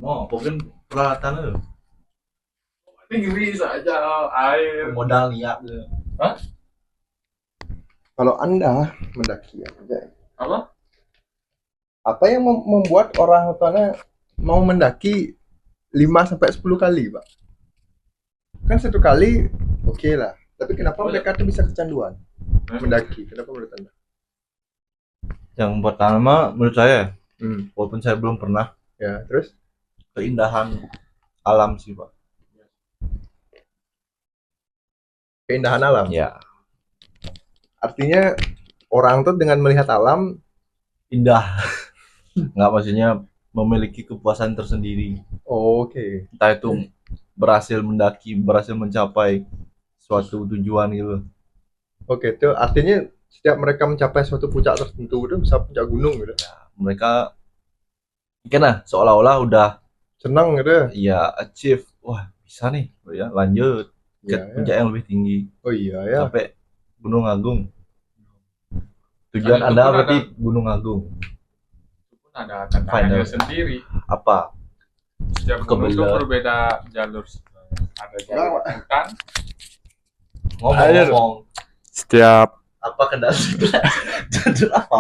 Mau mungkin peralatan itu Tinggi saja air. modal niat gitu. Hah? Kalau Anda mendaki aja, Apa? apa yang membuat orang tuanya mau mendaki 5 sampai 10 kali, Pak? Kan satu kali oke lah. Tapi kenapa mereka tuh bisa kecanduan mendaki? Kenapa menurut Anda? Yang pertama menurut saya, Hmm. walaupun saya belum pernah, Ya, terus keindahan alam sih Pak. keindahan alam. Ya, Artinya orang tuh dengan melihat alam, indah. Nggak, maksudnya memiliki kepuasan tersendiri. oke. Entah itu berhasil mendaki, berhasil mencapai suatu tujuan gitu. Oke, itu artinya setiap mereka mencapai suatu puncak tertentu, itu bisa puncak gunung gitu. Mereka mungkin seolah-olah udah Senang gitu. ya achieve, wah bisa nih, ya lanjut ke Ya, ya. puncak yang lebih tinggi, Oh iya ya. sampai Gunung Agung. Tujuan Kan itu Anda pun berarti Gunung Agung. Itu pun ada tantangannya Final. sendiri. Apa? Setiap gunung itu Kebelah. berbeda jalur. Ada jalur hutan. Ngomong-ngomong, Setiap apa kendala? Jadul apa?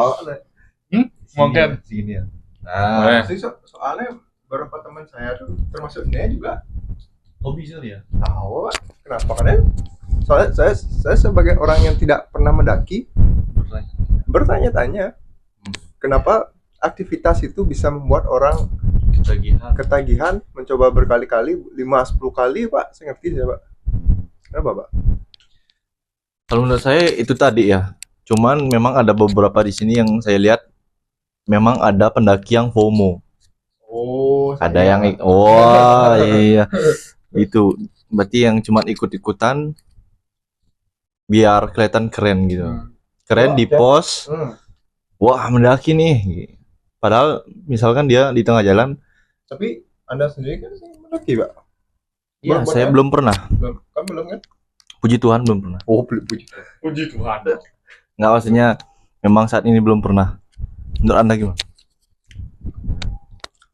mungkin. Sini ya. Boleh. Nah, Soalnya beberapa teman saya tuh termasuk dia juga hobi sekali ya. tahu Pak. Kenapa kan? Soalnya saya sebagai orang yang tidak pernah mendaki bertanya-tanya kenapa aktivitas itu bisa membuat orang ketagihan mencoba berkali-kali 5-10 kali Pak. Saya ngerti ya Pak. Kenapa Pak? Kalau menurut saya itu tadi ya. Cuman memang ada beberapa di sini yang saya lihat memang ada pendaki yang FOMO. Oh, Ada yang wah iya. Itu berarti yang cuman ikut-ikutan biar kelihatan keren gitu. Keren di post. Wah, mendaki nih. Padahal misalkan dia di tengah jalan. Tapi Anda sendiri kan mendaki Pak? Iya, Belum saya kan? belum pernah. Belum kan? Puji Tuhan belum pernah. Oh, puji. Puji Tuhan. Nggak, maksudnya memang saat ini belum pernah. Menurut Anda gimana?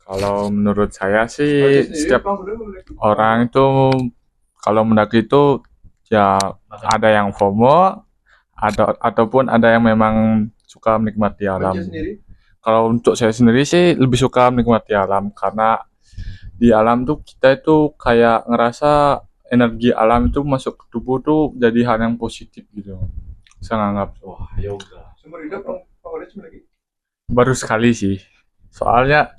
Kalau menurut saya sih setiap orang itu kalau mendaki itu ya ada yang FOMO, ataupun ada yang memang suka menikmati alam. Kalau untuk saya sendiri sih lebih suka menikmati alam, karena di alam tuh kita itu kayak ngerasa energi alam itu masuk ke tubuh tuh jadi hal yang positif gitu. Saya nganggap Wah, yoga. Sumber hidup favorit lagi. baru sekali sih. Soalnya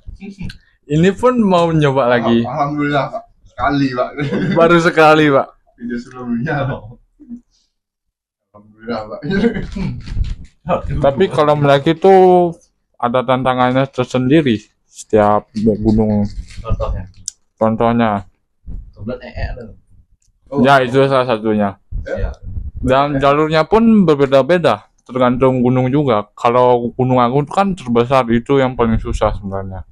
ini pun mau nyoba lagi. Alhamdulillah Pak. Sekali Pak. Baru sekali, Pak. Video sebelumnya. Alhamdulillah Pak. Tapi kalau mendaki tuh ada tantangannya tersendiri setiap gunung. Contohnya. Contohnya, Kebetulan ada. ya itu salah satunya. Ya. Dan jalurnya pun berbeda-beda, tergantung gunung juga. Kalau Gunung Agung kan terbesar, itu yang paling susah sebenarnya.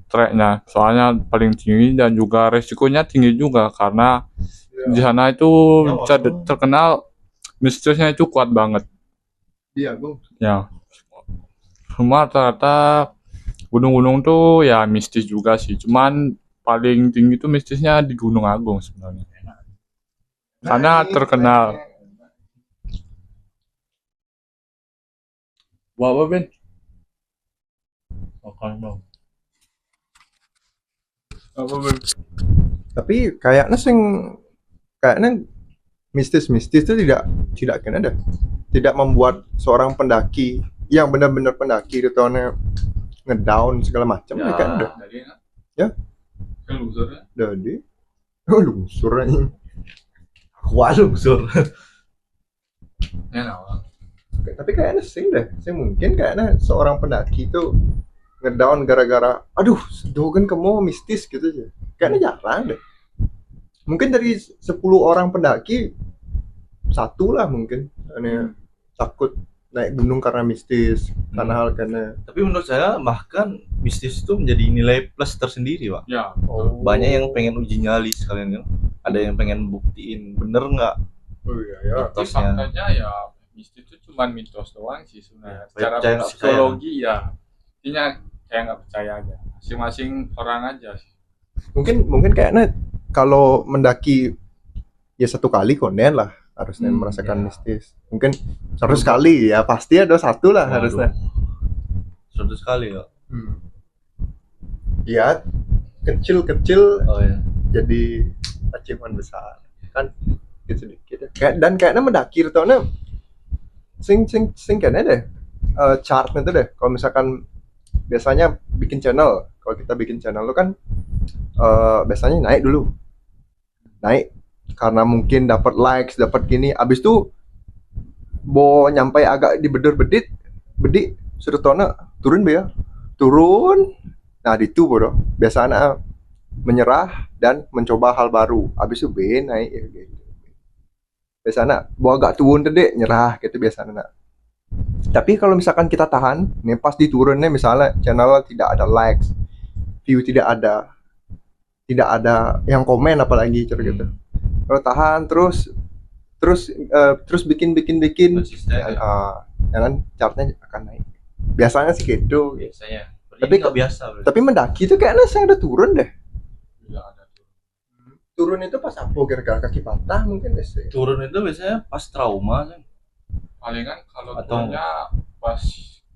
Treknya, soalnya paling tinggi dan juga resikonya tinggi juga, karena di sana itu terkenal mistisnya itu kuat banget. Iya, Bung. Ya, semua rata-rata gunung-gunung tuh ya mistis juga sih. Cuman paling tinggi tuh mistisnya di Gunung Agung sebenarnya. Karena terkenal. Wah, apa Ben? Makan dong. Apa Ben? Tapi kayaknya mistis-mistis itu tidak kena ada. Tidak membuat seorang pendaki yang benar-benar pendaki itu tahunnya ngedown segala macam ya, kan ada. Ya? Loser ya? Jadi lungsur aja. Wah, lungsur. Ya, nah. Tapi kayaknya sih deh. Saya mungkin kayaknya seorang pendaki itu ngedown gara-gara aduh, dogen kamu mistis gitu aja. Kayaknya jarang deh. Mungkin dari 10 orang pendaki satu lah mungkin aneh takut naik gunung karena mistis, karena hal karena Tapi menurut saya bahkan mistis itu menjadi nilai plus tersendiri, Pak. Ya. Banyak yang pengen uji nyali sekalian kan. Ada yang pengen buktiin bener nggak oh iya ya. Tapi mitosnya. faktanya ya mistis itu cuma mitos doang sih sebenarnya. Ya, Secara percaya nggak psikologi ya intinya kayak nggak percaya aja. Masing-masing orang aja sih. mungkin kayaknya kalau mendaki ya satu kali konen lah harusnya merasakan ya. mistis. Mungkin 100 kali ya pasti ada satu lah harusnya. 100 kali ya. Ya kecil-kecil Oh ya. jadi achievement besar kan sedikit ya. Dan kayaknya mendaki tahunnya sing kayaknya deh chartnya tuh deh kalau misalkan biasanya bikin channel, kalau kita bikin channel lu kan biasanya naik karena mungkin dapat likes, dapat gini, abis itu nyampe agak bedik sudah tahunnya turun be ya, turun. Nah di itu bro biasanya menyerah dan mencoba hal baru, abis itu be naik ya gitu. Biasanya agak turun deh nyerah gitu biasanya. Tapi kalau misalkan kita tahan nih pas di turunnya misalnya channel tidak ada likes, view tidak ada yang komen apalagi gitu. Kalau tahan terus bikin Konsisten ya. kan chartnya akan naik. Biasanya sih gitu. Biasanya. Tapi nggak biasa. Tapi mendaki itu kayaknya saya udah turun deh. Tidak ada. Turun itu pas apa kira-kira kaki patah mungkin deh sih. Turun itu biasanya pas trauma kan. Palingan kalau Atau- turunnya pas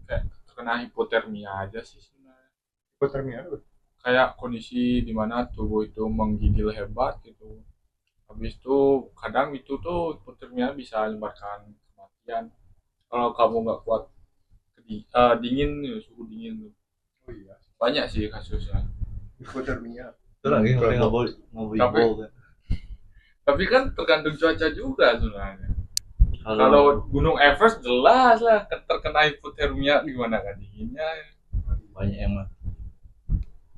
kayak terkena hipotermia aja sih sebenarnya. Hipotermia apa? Kayak kondisi dimana tubuh itu menggigil hebat gitu. Habis itu kadang itu tuh hipotermia bisa menyebabkan kematian. Kalau kamu nggak kuat dingin, suhu dingin tuh. Oh iya. Banyak sih kasusnya. Hipotermia. Itu lagi nggak boleh Tapi- kan. Tapi kan tergantung cuaca juga sebenarnya. Kalau Gunung Everest jelas lah terkena hipotermia gimana kan dinginnya. banyak yang mati.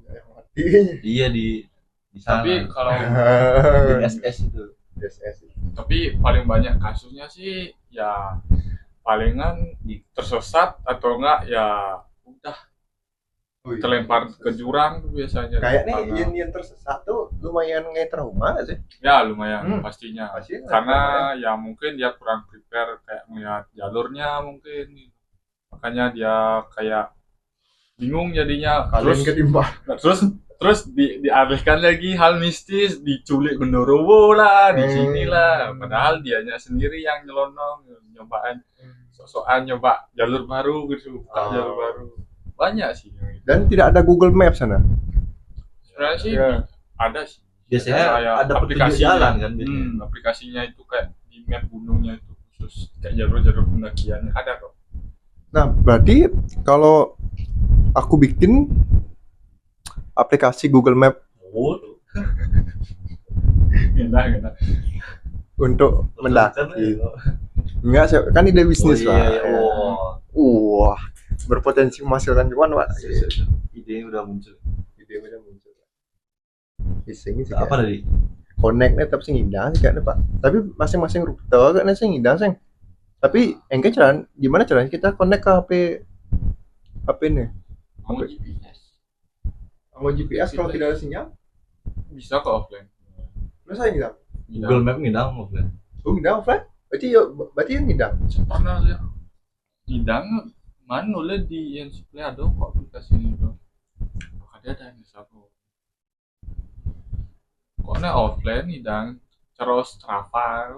Yang mati. Iya di sana. Tapi kalau Di SS itu. SS. tapi paling banyak kasusnya sih ya palingan tersesat atau enggak ya udah Oh, iya. terlempar ke jurang tuh biasanya. Kayaknya Karena- yang tersesat tuh lumayan trauma sih. ya lumayan pastinya. Pasti Karena ya mungkin dia kurang prepare kayak melihat jalurnya mungkin. Makanya dia kayak bingung jadinya. kalian ketimpa. Terus dialihkan lagi hal mistis, diculik Gondorowo lah, di sini lah. Padahal dianya sendiri yang nyelonong, nyobain sosokan nyoba jalur baru gitu, buka jalur baru. Banyak sih. Dan tidak ada Google Maps sana. Sebenarnya sih Ya. ada sih. Biasanya Kayak ada petunjuk jalan kan biasanya. Aplikasinya itu kayak di map gunungnya itu khusus kayak jalur-jalur pendakian ada kok. Nah, berarti kalau aku bikin aplikasi Google Map Oh, Enak. untuk mendaki. Enggak, kan ide bisnis Oh, lah. iya, iya. Oh. Wah, berpotensi menghasilkan cuan, Pak. Ide udah muncul. Ide udah muncul. Bising sih. Apa tadi? Connect-nya tapi sing indah sih kayaknya, Pak. Tapi masing-masing rute kayaknya sing indah sing. Tapi engke gimana caranya kita connect ke HP nih? Mau GPS Mau GPS kalau tidak ada sinyal? bisa kok offline. Terus saya ngidam. Google Map ngidang mungkin. Oh, ngidam offline? Berarti yang ngidam. Pernah lihat Nidang mana oleh di yang supply ada kok aplikasi ini tuh. Makanya ada yang bisa kok. Kok nih offline Nidang terus Strava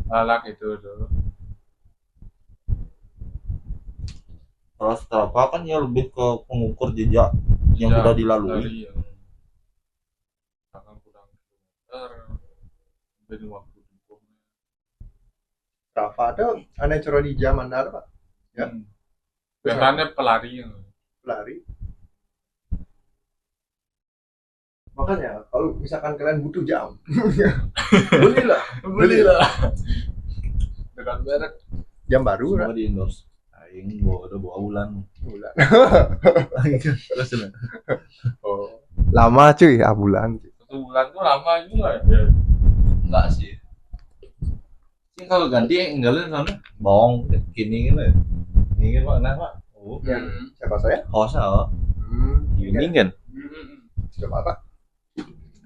lalak itu tuh. Kalau Strava kan ya lebih ke pengukur jejak yang Ya, sudah dilalui. dari yang kurang kilometer sampai 50 tempuh. Strava ada aneh coro di jam Anda, Pak. Ya. Biasanya pelari yang Lari. Makanya kalau misalkan kalian butuh jam, belilah dengan merek jam baru Semua di endorse. Aing udah bawa bulan. bulan. Terus ya. Oh, lama cuy, bulan. 1 bulan tuh lama juga ya. Enggak sih. Sih kalau ganti enggak sana. Bong, kini gitu ya. Ini kan Pak, nah Pak. Oh, Siapa saya? host ah. Ini kan. Coba Pak.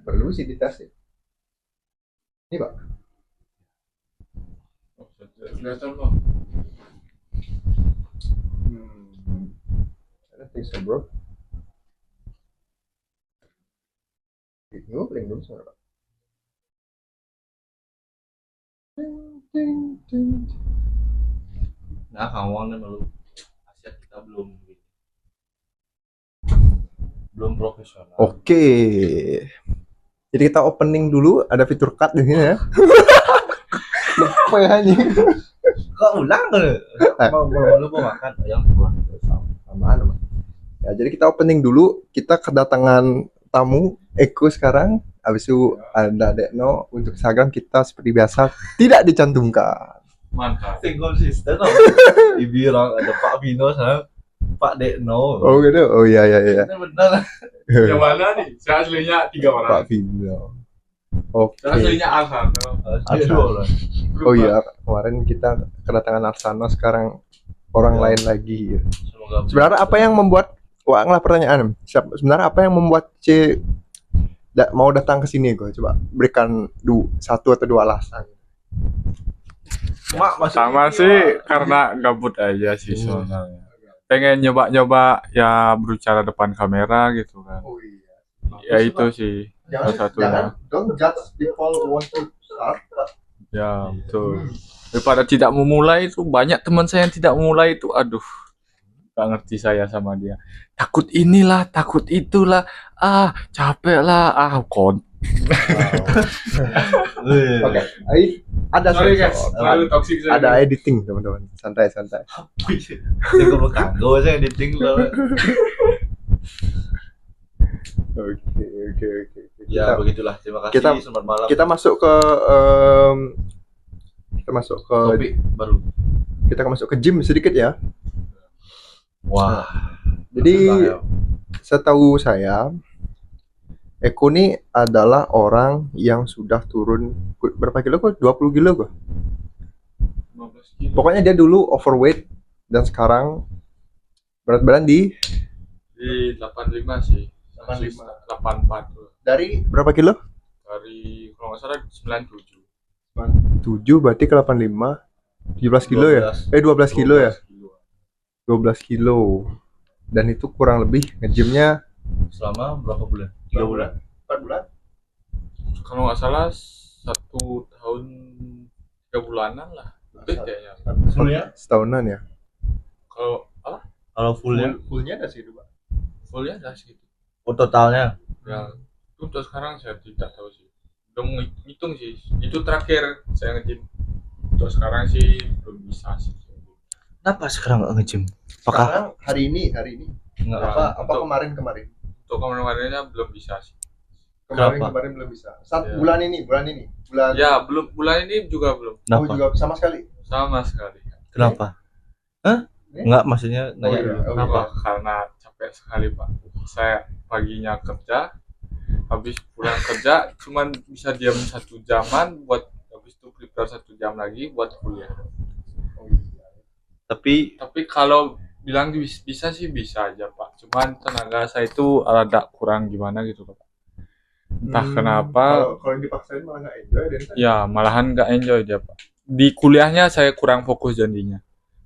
Perlu sih dites. Ini Pak. Kelihatan loh. I don't think so, bro. Ngumpulin dulu suara Pak. Nah, kawan malu. Asia kita belum profesional. Oke. Jadi kita opening dulu, ada fitur cut di sini ya. Lupa ya anjing. Kok ulang tuh? Lu mau makan ayam gua. Samaan. Ya, jadi kita opening dulu, kita kedatangan tamu Eko sekarang. Habis itu ada Dekno, untuk Instagram kita seperti biasa tidak dicantumkan. Mantap. Sing konsisten dong. Dibilang ada Pak Vino sama Pak Dekno. Oh gitu. Oh iya. Ini benar. Yang mana nih? Saya aslinya 3 orang. Pak Vino. Oke. Saya aslinya Alsano. Aduh. Oh iya, kemarin kita kedatangan Arsano, sekarang orang lain lagi. Semoga Sebenarnya apa yang membuat lah pertanyaan. Sebenarnya apa yang membuat C mau datang ke sini gue? Coba berikan 1 atau 2 alasan. Sama sih karena gabut aja sih sebenarnya. Pengen nyoba-nyoba ya berbicara depan kamera gitu kan. Oh iya. Ya itu sih salah satunya. Don't judge people want to start. Ya betul. Daripada tidak memulai itu banyak teman saya yang tidak memulai itu, aduh, gak ngerti saya sama dia. Takut inilah, takut itulah, capek lah, Oke, ada Sorry guys, sensor. terlalu toxic saya. Ada editing teman-teman, santai. saya perlu kanggo saya editing loh. Oke. Ya begitulah. Terima kasih. kita- Selamat malam. Kita masuk ke Topik baru. kita masuk ke gym sedikit ya. Wah. Jadi setahu saya Eko ini adalah orang yang sudah turun berapa kilo kok? 20 kilo kok. 15 kilo. Pokoknya dia dulu overweight dan sekarang berat badan di 85 sih. 85. 84 tuh. dari berapa kilo? Dari kalau nggak salah 97. 7 berarti ke 85 17 kilo ya? 12 kilo ya? 12 kilo. Dan itu kurang lebih nge-gymnya Selama berapa bulan? 3 bulan. 4 bulan? Kalau nggak salah 1 tahun 3 bulanan lah. Lebih kayaknya. Fullnya? Setahunan ya? Kalau fullnya? Fullnya ada sih dua. Fullnya dah segitu. Oh, totalnya? Ya, untuk sekarang saya tidak tahu sih. Belum ngitung sih. Itu terakhir saya nge-gym. Untuk sekarang sih belum bisa sih. Kenapa sekarang nggak nge-gym? Apakah Sekarang hari ini nggak Ya. apa? apa kemarin Untuk kemarin-kemarinnya belum bisa sih. Kenapa? kemarin belum bisa. Ya. Bulan ini Ya, belum, bulan ini juga belum oh, Kenapa? juga sama sekali. sama sekali. Kenapa? Hah? Enggak, maksudnya nanya iya. dulu. Oh, Kenapa? Wah, karena capek sekali Pak. Saya paginya kerja, habis pulang kerja cuman bisa diam 1 jaman buat habis itu prepare 1 jam lagi buat kuliah. Tapi Tapi kalau bilang bisa sih bisa aja Pak. Cuman tenaga saya itu rada kurang gimana gitu Pak. Entah kenapa Kalau dipaksain malah nggak enjoy dan ya malahan nggak enjoy dia Pak. Di kuliahnya saya kurang fokus jadinya.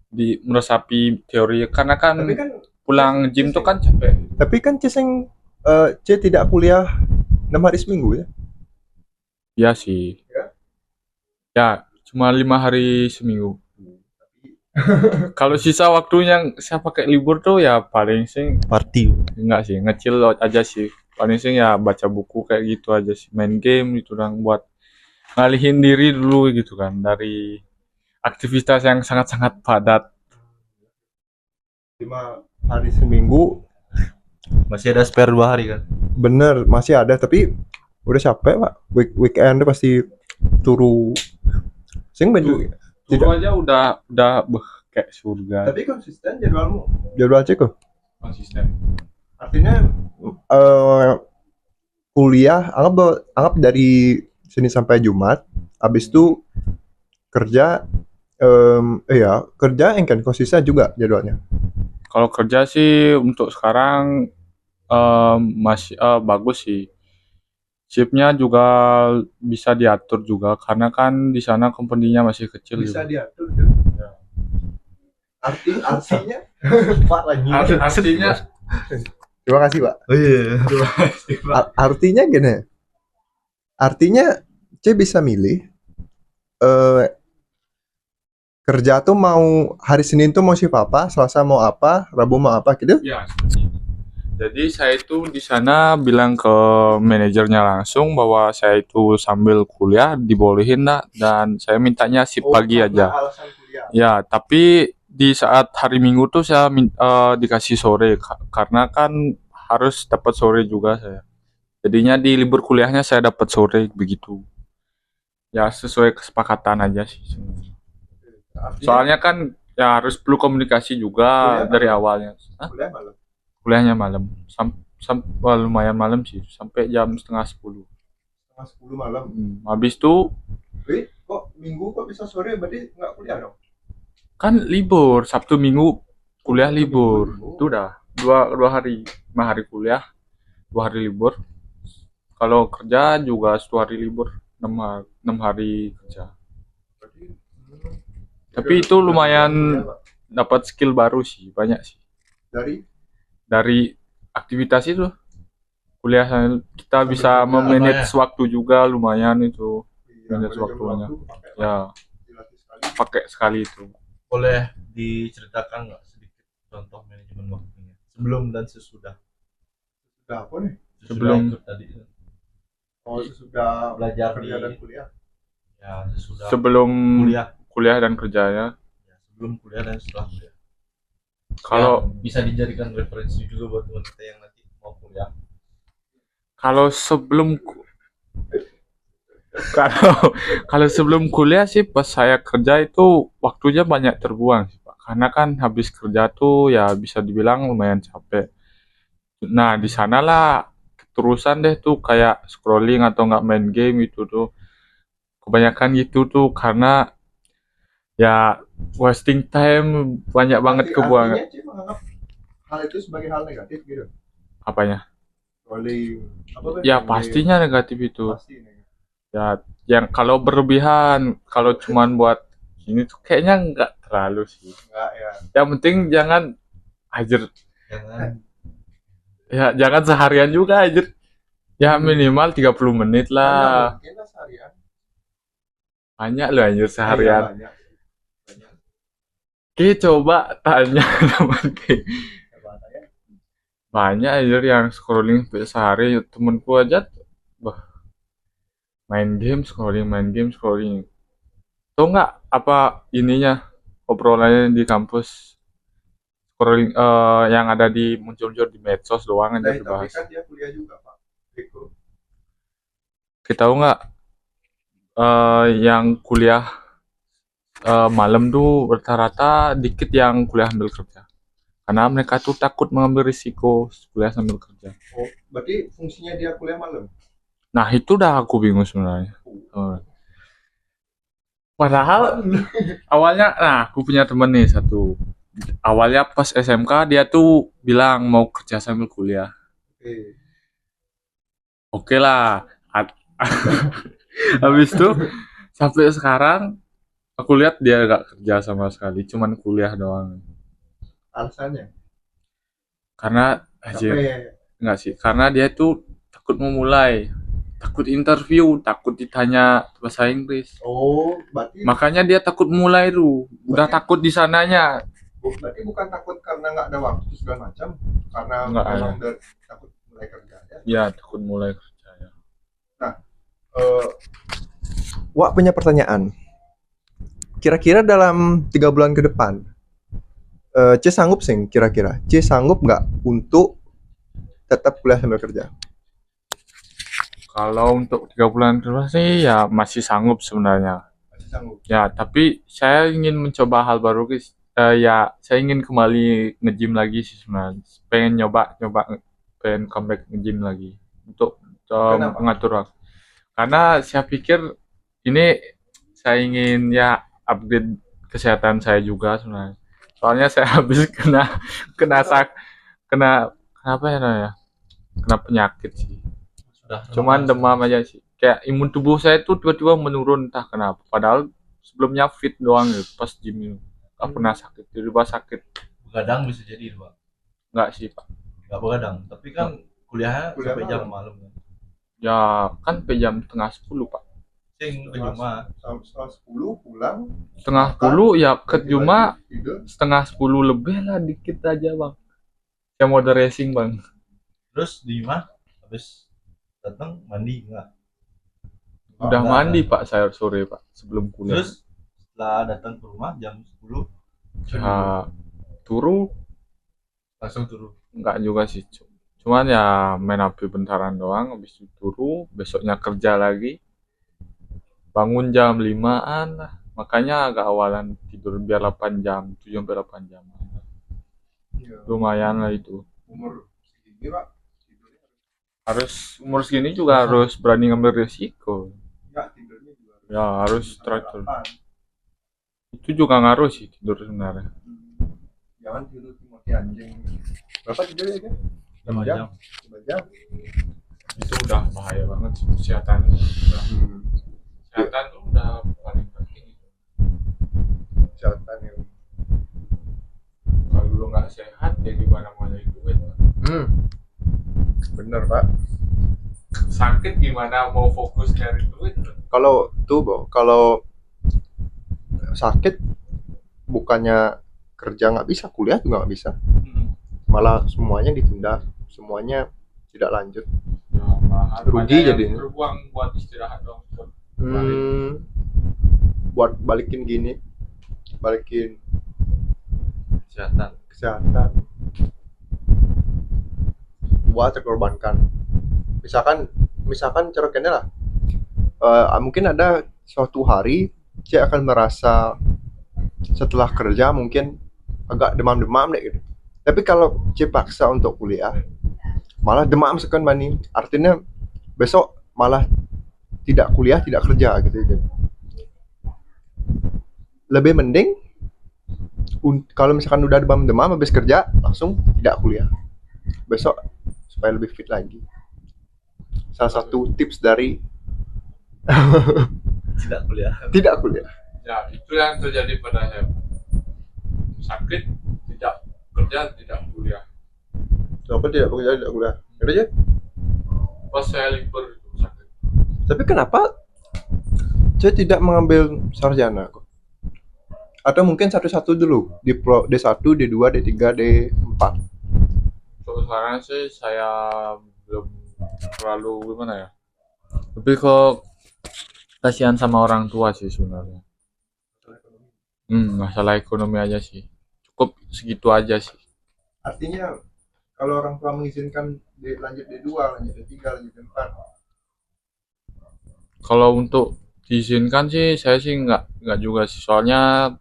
Di meresapi teori karena kan tapi kan pulang gym tuh kan capek. Ceseng C tidak kuliah 6 hari seminggu ya? Ya sih. Ya, cuma 5 hari seminggu. Kalau sisa waktunya saya pakai libur tuh ya paling sing party. enggak sih, ngecil aja sih. Paling sing ya baca buku kayak gitu aja sih, main game gitu dong buat ngalihin diri dulu gitu kan dari aktivitas yang sangat-sangat padat. 5 hari seminggu Masih ada spare 2 hari kan? bener masih ada, tapi udah capek Pak. Weekend tuh pasti turu sing baju Dulu aja udah kayak surga. tapi konsisten jadwal cek kok. Konsisten. Artinya kuliah anggap dari Senin sampai Jumat, habis itu kerja kerja kan konsisten juga jadwalnya. Kalau kerja sih untuk sekarang masih bagus sih. Shiftnya juga bisa diatur juga karena kan di sana company-nya masih kecil Bisa juga. diatur kan? Artinya Pak lagi. Artinya Terima kasih Pak. Oh iya. Artinya gini, Artinya C bisa milih eh, kerja tuh mau hari Senin tuh mau shift apa, Selasa mau apa, Rabu mau apa gitu. Ya, seperti itu. Jadi saya itu di sana bilang ke manajernya langsung bahwa saya itu sambil kuliah dibolehin nak, dan saya mintanya shift pagi aja. Alasan kuliah. Ya, tapi di saat hari Minggu tuh saya dikasih sore karena kan harus dapat sore juga saya. Jadinya di libur kuliahnya saya dapat sore begitu. Ya sesuai kesepakatan aja sih sebenarnya. Artinya Soalnya kan ya harus perlu komunikasi juga Kuliah dari malam. awalnya. Hah? kuliah malam. Kuliahnya malam. Wah, lumayan malam sih, sampai jam setengah 10. Setengah 10 malam. Habis itu Kok Minggu kok bisa sore, berarti nggak kuliah dong? kan libur, Sabtu Minggu kuliah Sabtu, libur. Minggu libur. Itu udah dua hari, 5 hari kuliah, 2 hari libur. Kalau kerja juga 1 hari libur, 6 hari kerja. Berarti, Tapi itu lumayan dapat skill baru sih, banyak sih. Dari aktivitas itu kuliah kita bisa memanage waktu juga, lumayan itu. Manage waktunya. Ya, pakai sekali itu. Boleh diceritakan nggak sedikit contoh manajemen waktunya sebelum dan sesudah? Sudah apa nih? Sebelum ikut tadi Sesudah belajar kerja dan di kuliah. ya sesudah sebelum kuliah, kuliah dan kerjanya. ya, sebelum kuliah dan setelah kuliah. Kalau Ya, bisa dijadikan referensi juga buat teman kita yang nanti mau kuliah. kalau sebelum kalau kalau sebelum kuliah sih, pas saya kerja itu waktunya banyak terbuang sih Pak. Karena kan habis kerja tuh ya bisa dibilang lumayan capek. Nah, di sanalah keterusan deh tuh kayak scrolling atau nggak main game itu tuh. Kebanyakan gitu tuh karena ya wasting time, banyak banget kebuangan. Artinya Cik menganggap hal itu sebagai hal negatif gitu. Apanya? Scrolling, Ya pastinya negatif itu. Pasti negatif. Ya, yang kalau berlebihan, kalau cuman buat ini tuh kayaknya nggak terlalu sih. Enggak ya. Yang penting jangan ajar, Jangan jangan seharian juga ajar. Ya minimal 30 menit lah. Mungkin lah seharian. Banyak loh anjir seharian. Banyak. Oke, coba tanya teman Ki. Banyak anjir yang scrolling sampai sehari. Temenku aja bah, main game scrolling. Tahu nggak apa ininya, obrolannya di kampus, scrolling yang ada di muncul-muncul di medsos doang aja Tapi dibahas. kan dia kuliah juga Pak. Riko. Kita tahu nggak yang kuliah malam tuh rata-rata dikit yang kuliah sambil kerja. Karena mereka tuh takut mengambil risiko kuliah sambil kerja. Oh, berarti fungsinya dia kuliah malam. Nah itu dah aku bingung sebenarnya. Padahal awalnya, nah aku punya temen nih satu. Awalnya pas SMK dia tuh bilang mau kerja sambil kuliah. Oke lah. Habis itu sampai sekarang aku lihat dia gak kerja sama sekali, cuman kuliah doang. Alasannya? Karena enggak sih, karena dia tuh takut memulai, takut interview, takut ditanya bahasa Inggris. Oh, berarti makanya dia takut mulai tuh. Udah takut di sananya. Berarti bukan takut karena nggak ada waktu segala macam, karena memang takut mulai kerja ya? Ya, takut mulai kerja ya. Nah, Wak punya pertanyaan. Kira-kira dalam 3 bulan ke depan, C sanggup sih kira-kira? C sanggup nggak untuk tetap kuliah sambil kerja? Kalau untuk 3 bulan ke depan sih ya masih sanggup sebenarnya. Masih sanggup. Ya, tapi saya ingin mencoba hal baru guys. Ya, saya ingin kembali nge-gym lagi sih sebenarnya. Pengen nyoba, pengen comeback nge-gym lagi untuk mengatur waktu. Karena saya pikir ini saya ingin ya upgrade kesehatan saya juga sebenarnya. Soalnya saya habis kena apa ya? Kena penyakit sih. Cuman demam aja sih. Kayak imun tubuh saya tuh tiba-tiba menurun entah kenapa. Padahal sebelumnya fit doang ya pas gym itu. Gak pernah sakit, tiba-tiba sakit. Begadang bisa jadi Pak. Enggak sih Pak. Enggak begadang, tapi kan kuliahnya sampai jam malam kan. Ya kan sampai jam setengah 10 Pak. Sing ke Juma. Setengah 10 pulang. Setengah 10 ya ke ganti Juma baju, tidur. setengah 10 lebih lah dikit aja Bang. Yang mode racing Bang. Terus di Juma habis datang mandi enggak? Udah Enggak, mandi kan? Pak saya sore Pak sebelum kuliah. Terus setelah datang ke rumah jam 10 Ya turu langsung turun. enggak juga sih. Cuman ya main HP bentaran doang habis itu turu, besoknya kerja lagi. Bangun jam 5-an lah. Makanya agak awalan tidur biar 8 jam, 7 sampai 8 jam. Iya. Lumayan lah itu. Umur segini Pak, tidurnya Harus umur segini juga harus berani ngambil resiko. enggak, tidurnya juga Ya harus jam teratur. 8. Itu juga ngaruh sih tidur sebenarnya. Jangan tidur mati anjing. Berapa tidurnya kan? 5 jam. 5 jam. Itu udah bahaya banget sih kesehatan. Kesehatan tuh udah paling penting itu. Kesehatan yang Kalau lu nggak sehat ya gimana mau nyari duit? bener Pak. Sakit gimana mau fokus nyari duit? Kalau tuh kalau sakit bukannya kerja nggak bisa, kuliah juga nggak bisa, malah semuanya ditunda, semuanya tidak lanjut. Ya, malah Rugi banyak yang jadinya. berbuang buat istirahat dong. Buat balikin gini, balikin Kesehatan. buat terkorbankan. Misalkan cerokennya lah, mungkin ada suatu hari saya akan merasa setelah kerja mungkin agak demam-demam deh gitu. Tapi kalau saya paksa untuk kuliah, malah demam sekan bani. Artinya besok malah tidak kuliah, tidak kerja gitu. Lebih mending kalau misalkan udah demam-demam habis kerja langsung tidak kuliah. Besok supaya lebih fit lagi. Salah satu tips dari Tidak kuliah. tidak kuliah. Ya itu yang terjadi pada saya. Sakit tidak kerja tidak kuliah. Kenapa tidak bekerja, tidak kuliah? Gitu aja. Pas saya libur itu sakit. Tapi kenapa saya tidak mengambil sarjana kok? Atau mungkin satu-satu dulu, di D1, D2, D3, D4. Untuk sekarang sih saya belum terlalu gimana ya. Lebih ke kasihan sama orang tua sih sebenarnya. Masalah ekonomi aja sih. Cukup segitu aja sih. Artinya kalau orang tua mengizinkan lanjut D2, lanjut D3, lanjut D4. Kalau untuk diizinkan sih saya sih nggak juga sih. Soalnya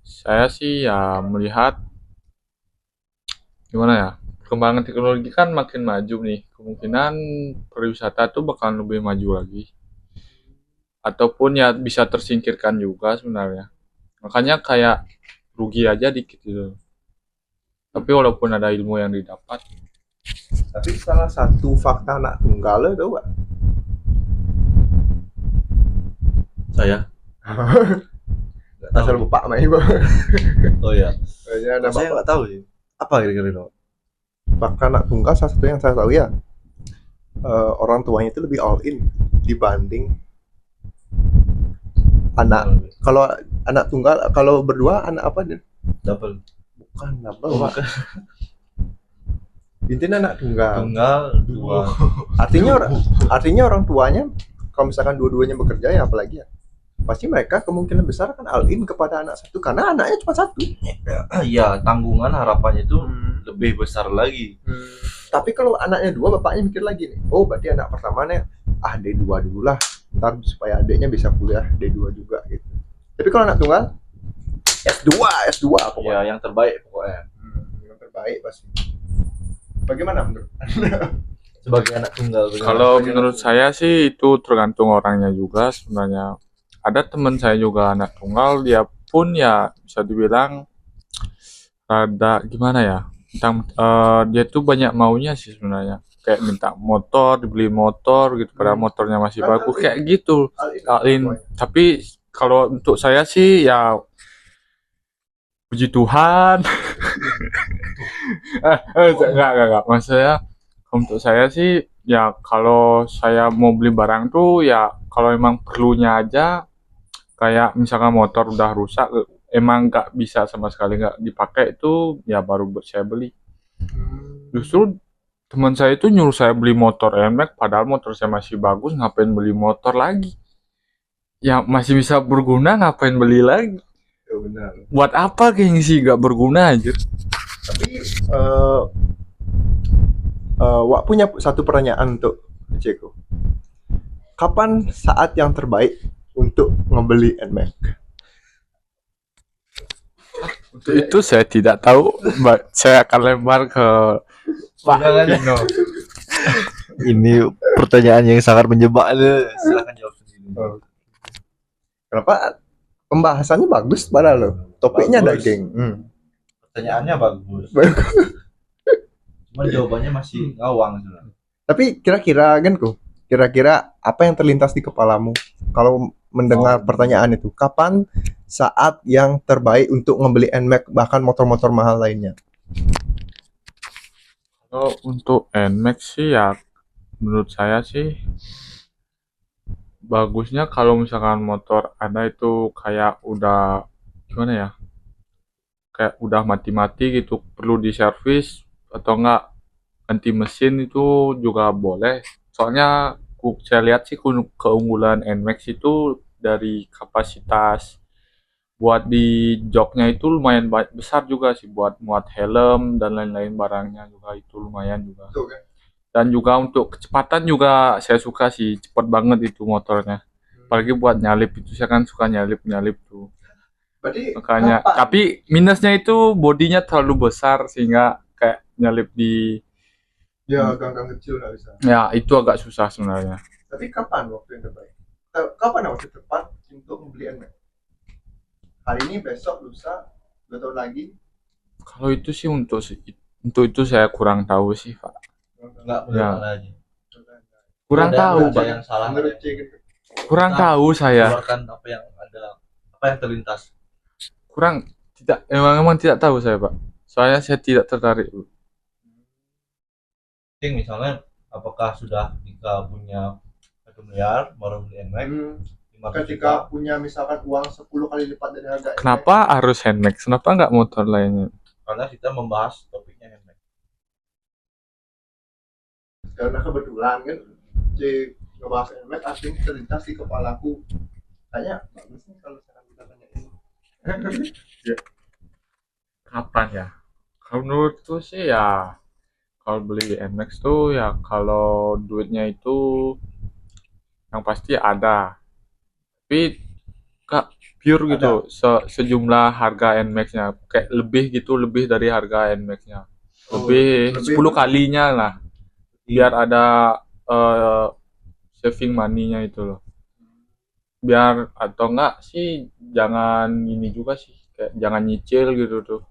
saya sih ya melihat gimana ya, perkembangan teknologi kan makin maju nih, kemungkinan pariwisata tuh bakalan lebih maju lagi ataupun ya bisa tersingkirkan juga sebenarnya. Makanya kayak rugi aja dikit gitu, tapi walaupun ada ilmu yang didapat. Tapi salah satu fakta anak tunggal itu Pak. Saya. Asal bapak main Pak. Oh ya. Kayaknya ada Saya bapak. nggak tahu sih. Apa kira-kira itu? Fakta anak tunggal salah satu yang saya tahu ya, orang tuanya itu lebih all in dibanding anak. Kalau anak tunggal, kalau berdua anak apa dia? Double. Bukan double Pak. Intinya anak tunggal. Tunggal dua. Artinya orang tuanya kalau misalkan dua-duanya bekerja ya apalagi ya, pasti mereka kemungkinan besar akan all in kepada anak satu karena anaknya cuma satu. Iya, tanggungan harapannya itu lebih besar lagi. Tapi kalau anaknya dua, bapaknya mikir lagi nih, oh berarti anak pertamanya D2 dulu lah, ntar supaya adiknya bisa kuliah D2 juga gitu. Tapi kalau anak tunggal S2 pokoknya. Ya, yang terbaik pokoknya. Yang terbaik pasti. Bagaimana menurut Sebagai anak tunggal. Kalau menurut saya sih itu tergantung orangnya juga sebenarnya. Ada teman saya juga anak tunggal, dia pun ya bisa dibilang rada gimana ya, dia tuh banyak maunya sih sebenarnya, kayak minta motor, dibeli motor gitu, padahal motornya masih bagus kayak gitu. Tapi kalau untuk saya sih ya puji Tuhan. enggak maksud saya untuk saya sih ya kalau saya mau beli barang tuh ya kalau emang perlunya aja, kayak misalkan motor udah rusak, emang nggak bisa sama sekali nggak dipakai itu ya baru saya beli. Justru teman saya itu nyuruh saya beli motor NMAX, padahal motor saya masih bagus, ngapain beli motor lagi? Ya masih bisa berguna, ngapain beli lagi? Ya, benar. Buat apa gengsi gak berguna aja? Tapi Wak punya satu pertanyaan untuk Ceko. Kapan saat yang terbaik untuk ngebeli NMAX? Untuk itu saya tidak tahu. Saya akan lempar ke Pak Dino. Ini pertanyaan yang sangat menjebak. Silakan jawab sendiri. Kenapa? Pembahasannya bagus padahal lo. Topiknya Bagus. daging. Pertanyaannya bagus. Cuman jawabannya masih ngawang sebenarnya. Tapi kira-kira apa yang terlintas di kepalamu kalau mendengar pertanyaan itu? Kapan saat yang terbaik untuk membeli NMAX bahkan motor-motor mahal lainnya? Kalau untuk NMAX sih ya menurut saya sih bagusnya kalau misalkan motor Anda itu kayak udah gimana ya? Kayak udah mati-mati gitu, perlu diservis atau enggak ganti mesin itu juga boleh. Soalnya saya lihat sih keunggulan NMAX itu dari kapasitas buat di joknya itu lumayan besar juga sih, buat muat helm dan lain-lain barangnya juga itu lumayan juga. Dan juga untuk kecepatan juga saya suka sih, cepat banget itu motornya. Apalagi buat nyalip itu saya kan suka nyalip tuh. Berarti Makanya, kapan? tapi minusnya itu bodinya terlalu besar sehingga kayak nyalip di Ya gang-gang kecil nggak bisa. ya itu agak susah sebenarnya. Tapi kapan waktu yang terbaik? Kapan waktu tepat untuk membeli NMAX? Hari ini, besok, lusa, 2 tahun lagi? Kalau itu sih untuk itu saya kurang tahu sih, Pak. Enggak Ya. benar aja. Kurang Ada tahu, aja Pak. yang salah. Menurut C gitu. Kurang Nah, tahu saya. Keluarkan apa yang ada, apa yang terlintas. Kurang emang tidak tahu saya, Pak. Soalnya saya tidak tertarik. Misalnya apakah sudah ketika punya 1 miliar baru beli NMAX, 500 Ketika juta. punya misalkan uang 10 kali lipat dari harga NMAX. Kenapa harus NMAX? Kenapa nggak motor lainnya? Karena kita membahas topiknya NMAX. Karena kebetulan kan C ngebahas NMAX, asing terlintas di kepalaku. Kayaknya bagus nih kalau sekarang kita tanya ini. Kapan ya? Kalau menurutku sih ya kalau beli NMAX tuh ya kalau duitnya itu yang pasti ada. Tapi Kak pure gitu sejumlah harga NMAX-nya kayak lebih dari harga NMAX-nya. Lebih 10 kalinya lah. Biar ada saving money-nya itu loh. Biar atau enggak sih jangan ini juga sih, kayak jangan nyicil gitu tuh.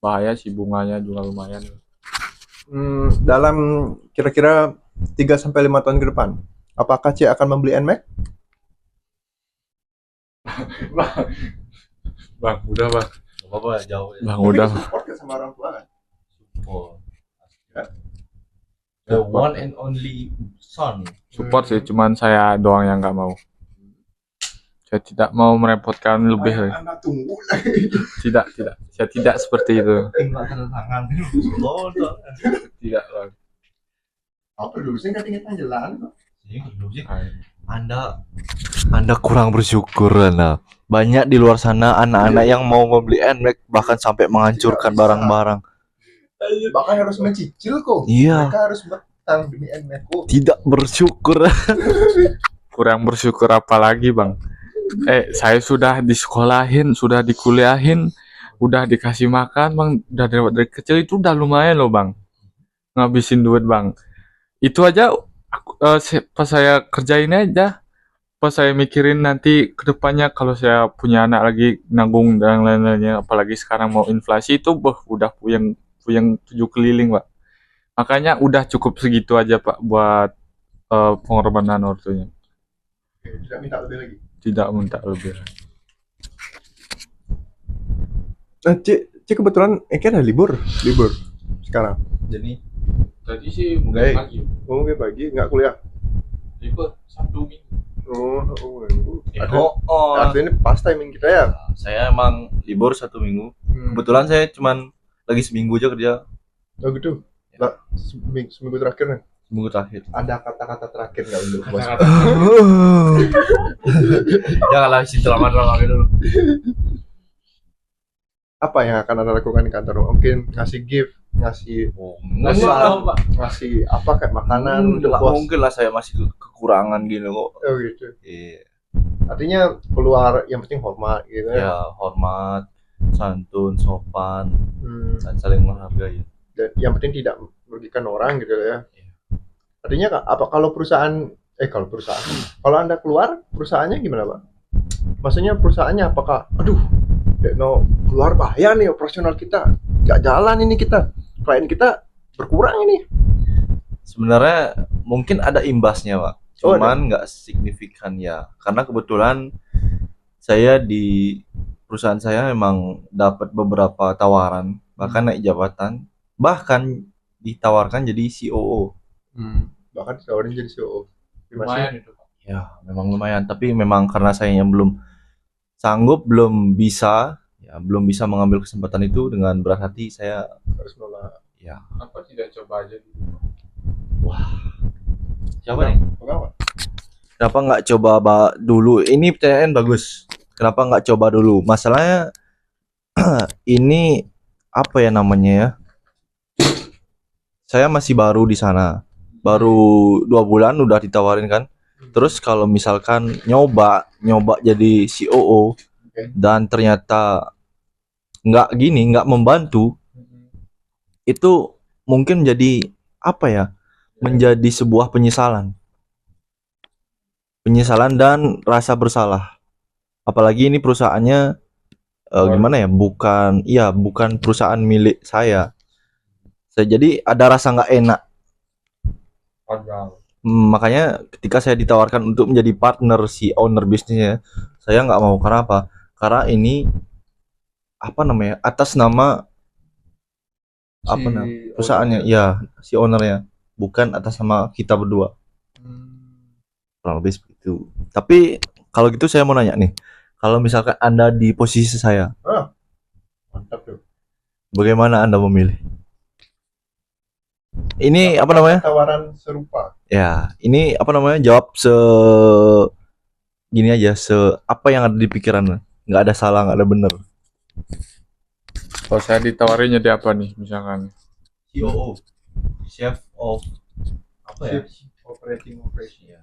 Bahaya sih, bunganya juga lumayan. Dalam kira-kira 3-5 tahun ke depan, apakah C akan membeli NMAX? Bang, udah bang. Gak apa-apa jauh ya. Bang, udah. Support ke sama orang tua kan? Support. The one and only son. Support sih, cuman saya doang yang nggak mau. Saya tidak mau merepotkan lebih lagi. Anak tunggu lagi. Tidak. Saya tidak seperti itu. Tinggal tanda tangan. Tidak bang. Apa dulu sih nggak tinggal jalan? Anda kurang bersyukur, Anda. Banyak di luar sana anak-anak yang mau membeli NMAX bahkan sampai menghancurkan barang-barang. Bahkan harus mencicil kok. Iya. Mereka harus bertang demi NMAX kok. Tidak bersyukur. Kurang bersyukur apa lagi bang? Saya sudah disekolahin, sudah dikuliahin, udah dikasih makan bang. Dari kecil itu udah lumayan loh bang. Ngabisin duit bang. Itu aja pas saya kerjain aja. Pas saya mikirin nanti kedepannya kalau saya punya anak lagi nanggung dan lain-lainnya, apalagi sekarang mau inflasi itu udah puyeng 7 keliling pak. Makanya udah cukup segitu aja pak buat pengorbanan ortunya. Tidak minta lebih lagi. Tidak minta lebih. Nah, C kebetulan ada libur sekarang. Jadi Tadi sih Baik. pagi. Oh, oke pagi, nggak kuliah. Libur Sabtu Minggu. Artinya pas timing kita ya. Saya emang libur 1 minggu. Kebetulan saya cuman lagi seminggu aja kerja. Oh gitu. Lah, seminggu terakhir nih. Seminggu terakhir. Ada kata-kata terakhir nggak untuk bos? Janganlah isi drama-drama dulu. Apa yang akan anda lakukan di kantor? Mungkin ngasih gift, ngasih ngasih apa kayak makanan untuk Nggak bos. mungkin lah saya masih kekurangan gini kok. Oh gitu. Iya. Artinya keluar yang penting hormat gitu ya. Ya, hormat, santun, sopan, dan saling menghargai. Dan yang penting tidak merugikan orang gitu ya. Artinya apa kalau perusahaan kalau anda keluar perusahaannya gimana pak? Maksudnya perusahaannya apakah keluar bahaya nih operasional kita nggak jalan ini kita klien kita berkurang ini. Sebenarnya mungkin ada imbasnya, Pak. Cuman nggak signifikan ya. Karena kebetulan saya di perusahaan saya memang dapat beberapa tawaran, bahkan naik jabatan, bahkan ditawarkan jadi COO. Bahkan ditawarin jadi COO. Lumayan itu. Ya, memang lumayan. Tapi memang karena saya yang belum sanggup, belum bisa mengambil kesempatan itu, dengan berat hati saya Harus nolak. ya. Apa tidak coba aja dulu? Siapa nih? Kenapa nggak coba dulu? Ini pertanyaan bagus. Kenapa nggak coba dulu? Masalahnya ini apa ya namanya ya? Saya masih baru di sana. Baru 2 bulan udah ditawarin kan. Terus kalau misalkan nyoba jadi COO dan ternyata nggak membantu, itu mungkin jadi apa ya? Menjadi sebuah penyesalan dan rasa bersalah. Apalagi ini perusahaannya gimana ya? Bukan perusahaan milik saya. Jadi ada rasa nggak enak. Makanya ketika saya ditawarkan untuk menjadi partner si owner bisnisnya, saya nggak mau. Karena apa? Karena ini apa namanya? Atas nama perusahaannya, ya si ownernya, bukan atas nama kita berdua. Kurang lebih seperti itu. Tapi kalau gitu saya mau nanya nih, kalau misalkan Anda di posisi saya, Mantap tuh. bagaimana Anda memilih? Ini apa namanya? Tawaran serupa. Ya, ini apa namanya? Jawab gini aja, apa yang ada di pikiran. Nggak ada salah, nggak ada benar. Kalau saya ditawarin jadi apa nih misalkan? COO, Chef of apa ya? Operating operation. Ya.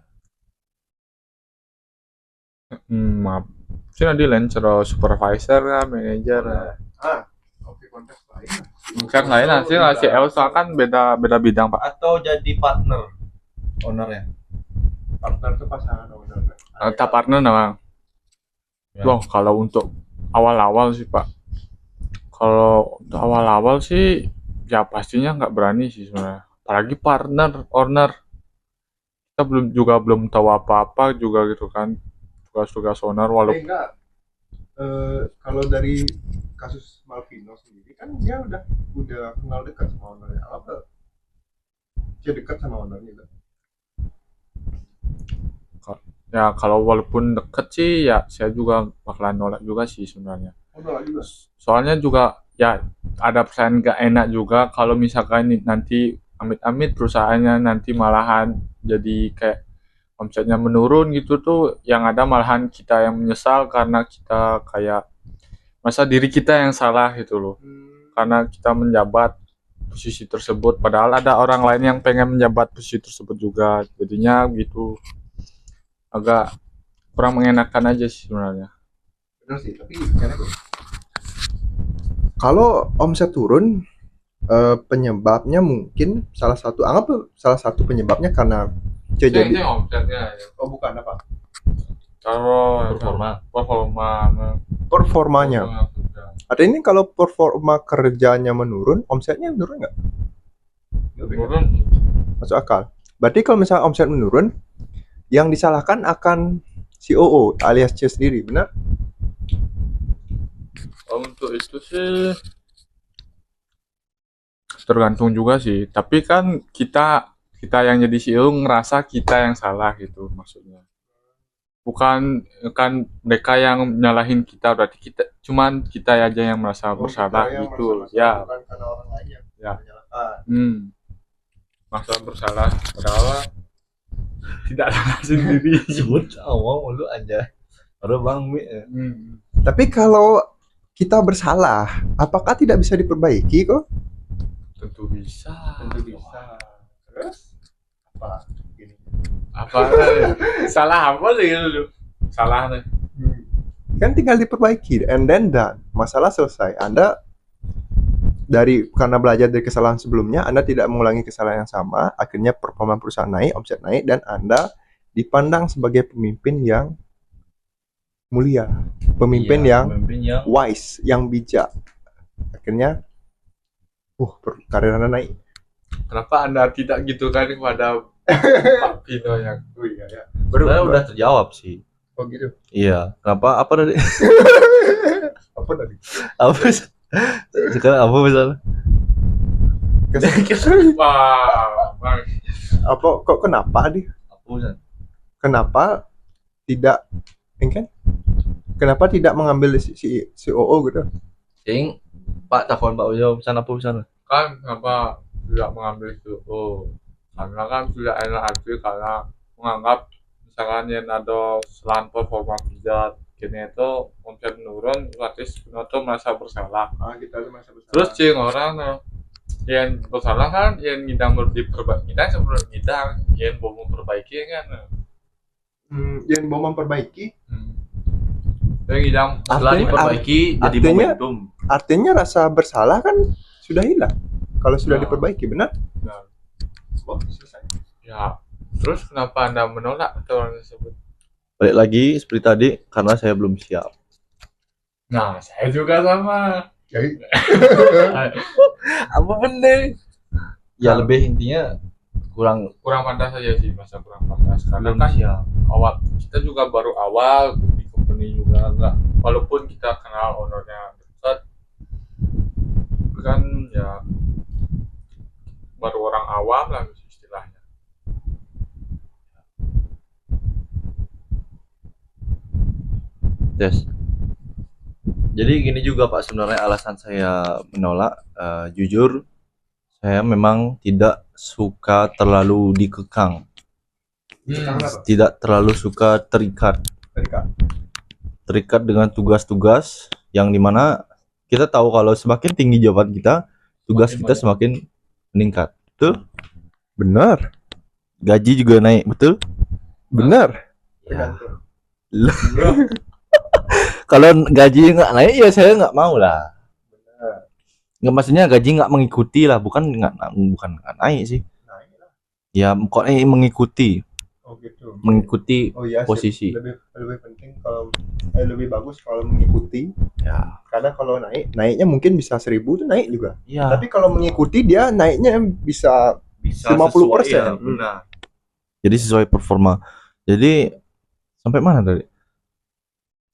Maaf. Sih nanti lain supervisor lah, manager lah. Oke, konteks lain. Kan lain sih ngasih Elsa kan beda bidang pak. Atau jadi partner ownernya. Partner itu pasangan owner. Tak partner nama. Wah, kalau untuk awal-awal sih pak. Kalau untuk awal-awal sih ya pastinya nggak berani sih sebenarnya. Apalagi partner, owner. Kita belum tahu apa-apa juga gitu kan. Tugas-tugas owner walaupun kalau dari kasus Malvino sendiri kan dia udah kenal dekat sama ownernya. Apa? Dia dekat sama ownernya kan? ya kalau walaupun deket sih ya saya juga bakalan nolak juga sih sebenarnya. Nolak juga. Soalnya juga ya ada perasaan gak enak juga kalau misalkan nanti amit-amit perusahaannya nanti malahan jadi kayak omsetnya menurun gitu tuh, yang ada malahan kita yang menyesal karena kita kayak masa diri kita yang salah gitu loh. Karena kita menjabat posisi tersebut padahal ada orang lain yang pengen menjabat posisi tersebut juga, jadinya gitu agak kurang mengenakan aja sih sebenarnya. Benar sih, tapi kalau omset turun, penyebabnya mungkin salah satu penyebabnya karena jadi omsetnya ya. oh bukan apa? Kalau Performanya. Ada ini kalau performa kerjanya menurun, omsetnya menurun nggak? menurun. Masuk akal. Berarti kalau misalnya omset menurun, yang disalahkan akan COO alias C sendiri, benar? Untuk itu sih tergantung juga sih. Tapi kan kita yang jadi CEO ngerasa kita yang salah gitu maksudnya. Bukan kan mereka yang nyalahin kita, berarti cuman kita aja yang merasa bersalah Kita yang gitu. merasa Ya, bersalah, bukan karena orang lain yang Ya. menyalahkan. Merasa bersalah padahal tidak salah sendiri. Sebut awal lu aja. Baru Bang Mi. Tapi kalau kita bersalah, apakah tidak bisa diperbaiki kok? Tentu bisa. Terus apa? Gini. Apa salah apa sih dulu? Salah nih. Kan tinggal diperbaiki and then done. Masalah selesai. Anda karena belajar dari kesalahan sebelumnya, Anda tidak mengulangi kesalahan yang sama, akhirnya performa perusahaan naik, omset naik, dan Anda dipandang sebagai pemimpin yang mulia, pemimpin yang wise, yang bijak. Akhirnya karir Anda naik. Kenapa Anda tidak gitu kan kepada Pak Pino yang ya. Sebenarnya udah terjawab sih. Oh gitu. Iya. Kenapa? Apa tadi? Apa tadi? Apa? Sekarang apa misalnya? wah, Bang. Apa kok kenapa dia? Apa misalnya? Kenapa tidak kan? Kenapa tidak mengambil si COO gitu? Sing Pak telepon Pak Ujo misalnya apa misalnya? Kan kenapa tidak mengambil itu? Karena kan tidak enak hati karena menganggap misalkan yang ada selain performa kerja kini itu omset menurun, otomatis itu merasa bersalah. Kita tuh merasa bersalah. Terus cing orang yang bersalah kan yang ngidang diperbaiki, kita sebelum ngidang yang mau memperbaiki kan. Yang mau memperbaiki. Yang ngidang Setelah diperbaiki jadi momentum. Artinya rasa bersalah kan sudah hilang. Kalau sudah diperbaiki, benar? Oh, selesai. Ya. Terus kenapa Anda menolak tawaran tersebut? Balik lagi seperti tadi karena saya belum siap. Nah, saya juga sama. Jadi Apa bener? Ya lebih intinya kurang pantas saja sih, masa kurang pantas. Karena belum kan siap. awal kita juga baru awal di company juga enggak. Walaupun kita kenal ownernya dekat, kan ya baru orang awam lah istilahnya. Yes. Jadi gini juga Pak, sebenarnya alasan saya menolak, jujur saya memang tidak suka terlalu dikekang, tidak terlalu suka terikat dengan tugas-tugas yang dimana kita tahu kalau semakin tinggi jabatan kita, tugas kita semakin meningkat, betul? benar. Gaji juga naik, betul? Benar. Ya. Kalau gaji nggak naik ya saya nggak mau lah. Nggak, maksudnya gaji nggak mengikuti lah, bukan nggak naik sih. Ya pokoknya mengikuti. Oh gitu. Mengikuti iya, posisi. Lebih penting kalau lebih bagus kalau mengikuti. Ya. Karena kalau naiknya mungkin bisa 1.000 tuh naik juga. Ya. Tapi kalau mengikuti dia naiknya bisa 50%. Ya, benar. Jadi sesuai performa. Jadi sampai mana tadi?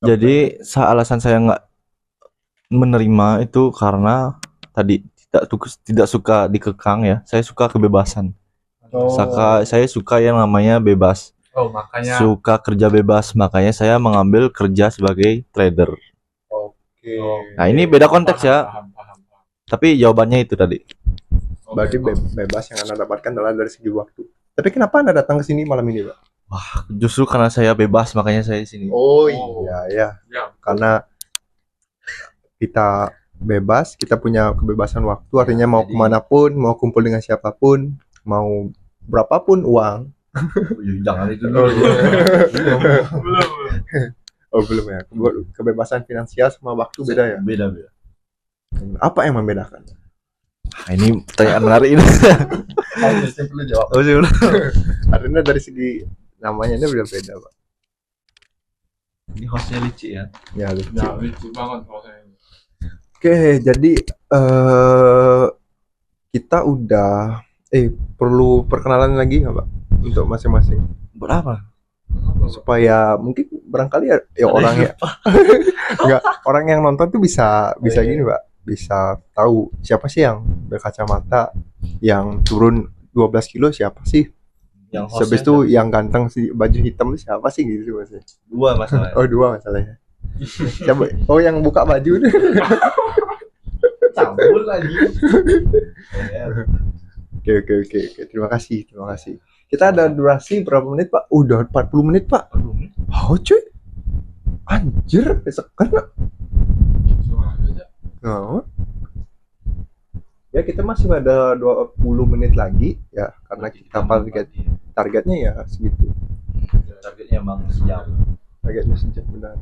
Jadi alasan saya nggak menerima itu karena tadi tidak suka dikekang ya. Saya suka kebebasan. Saya suka yang namanya bebas. Oh, makanya Suka kerja bebas, makanya saya mengambil kerja sebagai trader. Oke. Nah, ini beda konteks ya. paham. Tapi jawabannya itu tadi. Berarti bebas yang Anda dapatkan adalah dari segi waktu. Tapi kenapa Anda datang ke sini malam ini, Pak? Justru karena saya bebas makanya saya di sini. Oh iya. Ya. Karena kita bebas, kita punya kebebasan waktu, artinya mau kemanapun, mau kumpul dengan siapapun, mau berapapun uang. Jangan itu dulu. Belum. Oh belum ya. Kebebasan finansial sama waktu beda ya. Beda. Apa yang membedakan? Nah, ini pertanyaan menarik ini. Harus perlu jawab. Oh, sih, Artinya dari segi namanya ini beda, Pak. ini hostnya licik ya. Ya, lucu. Ya, lucu banget prosesnya. Oke, jadi kita udah perlu perkenalan lagi nggak, Pak? Untuk masing-masing. Berapa? Supaya mungkin barangkali ya orang ya. Enggak, orang yang nonton tuh bisa gini, Pak. bisa tahu siapa sih yang berkacamata, yang turun 12 kilo siapa sih, Yang habis itu yang ganteng sih baju hitam itu siapa sih gitu Mas. dua masalah. Oh, dua masalahnya. Siapa? Oh, yang buka baju tuh. Cabul lagi. Oke. Terima kasih. Kita ada durasi berapa menit, Pak? Udah 40 menit, Pak. Oh, cuy. Anjir, sekarang. Oh. Ya, kita masih ada 20 menit lagi ya, karena kita targetnya ya segitu. Targetnya emang sejam. Targetnya sejam, benar.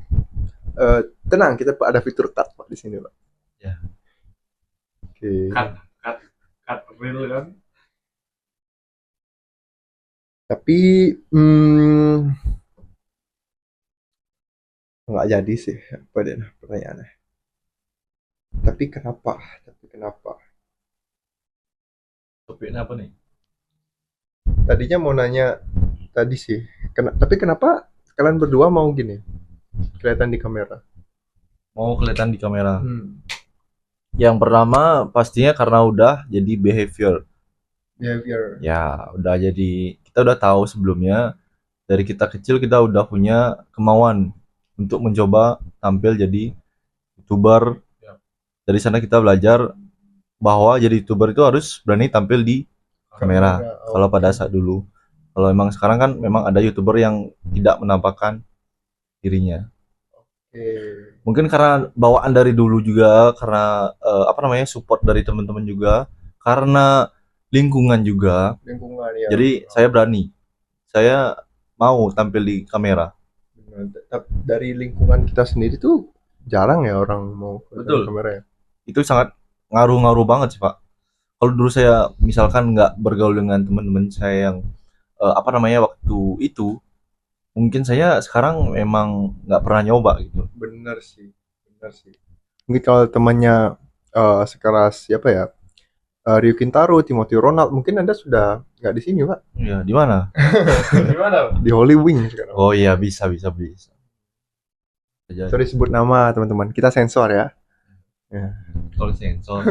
Tenang, kita ada fitur cut Pak di sini, Pak. Ya. Oke. Cut real kan. Tapi nggak jadi sih apa deh pertanyaannya. Tapi kenapa? Topiknya apa nih? Tadinya mau nanya tadi sih. Tapi kenapa kalian berdua mau gini? Kelihatan di kamera. Mau kelihatan di kamera. Yang pertama pastinya karena udah jadi behavior. Ya, udah jadi, kita udah tahu sebelumnya dari kita kecil kita udah punya kemauan untuk mencoba tampil jadi YouTuber. Dari sana kita belajar bahwa jadi YouTuber itu harus berani tampil di kamera. Kalau pada saat dulu, kalau emang sekarang kan memang ada YouTuber yang tidak menampakkan dirinya. Mungkin karena bawaan dari dulu juga, karena support dari teman-teman juga, karena lingkungan juga. Ya. Jadi saya berani, saya mau tampil di kamera. Dari lingkungan kita sendiri tuh jarang ya orang mau ke kamera ya. Itu sangat ngaruh banget sih, Pak. Kalau dulu saya misalkan nggak bergaul dengan teman-teman saya yang waktu itu, mungkin saya sekarang memang nggak pernah nyoba gitu. Bener sih. Mungkin kalau temannya sekeras siapa ya, Rio Kintaro, Timothy Ronald, mungkin Anda sudah nggak di sini, Pak. Iya, di mana? Di Holy Wing sekarang. Oh iya, bisa. Sorry sebut nama teman-teman, kita sensor ya. Kalau sensor.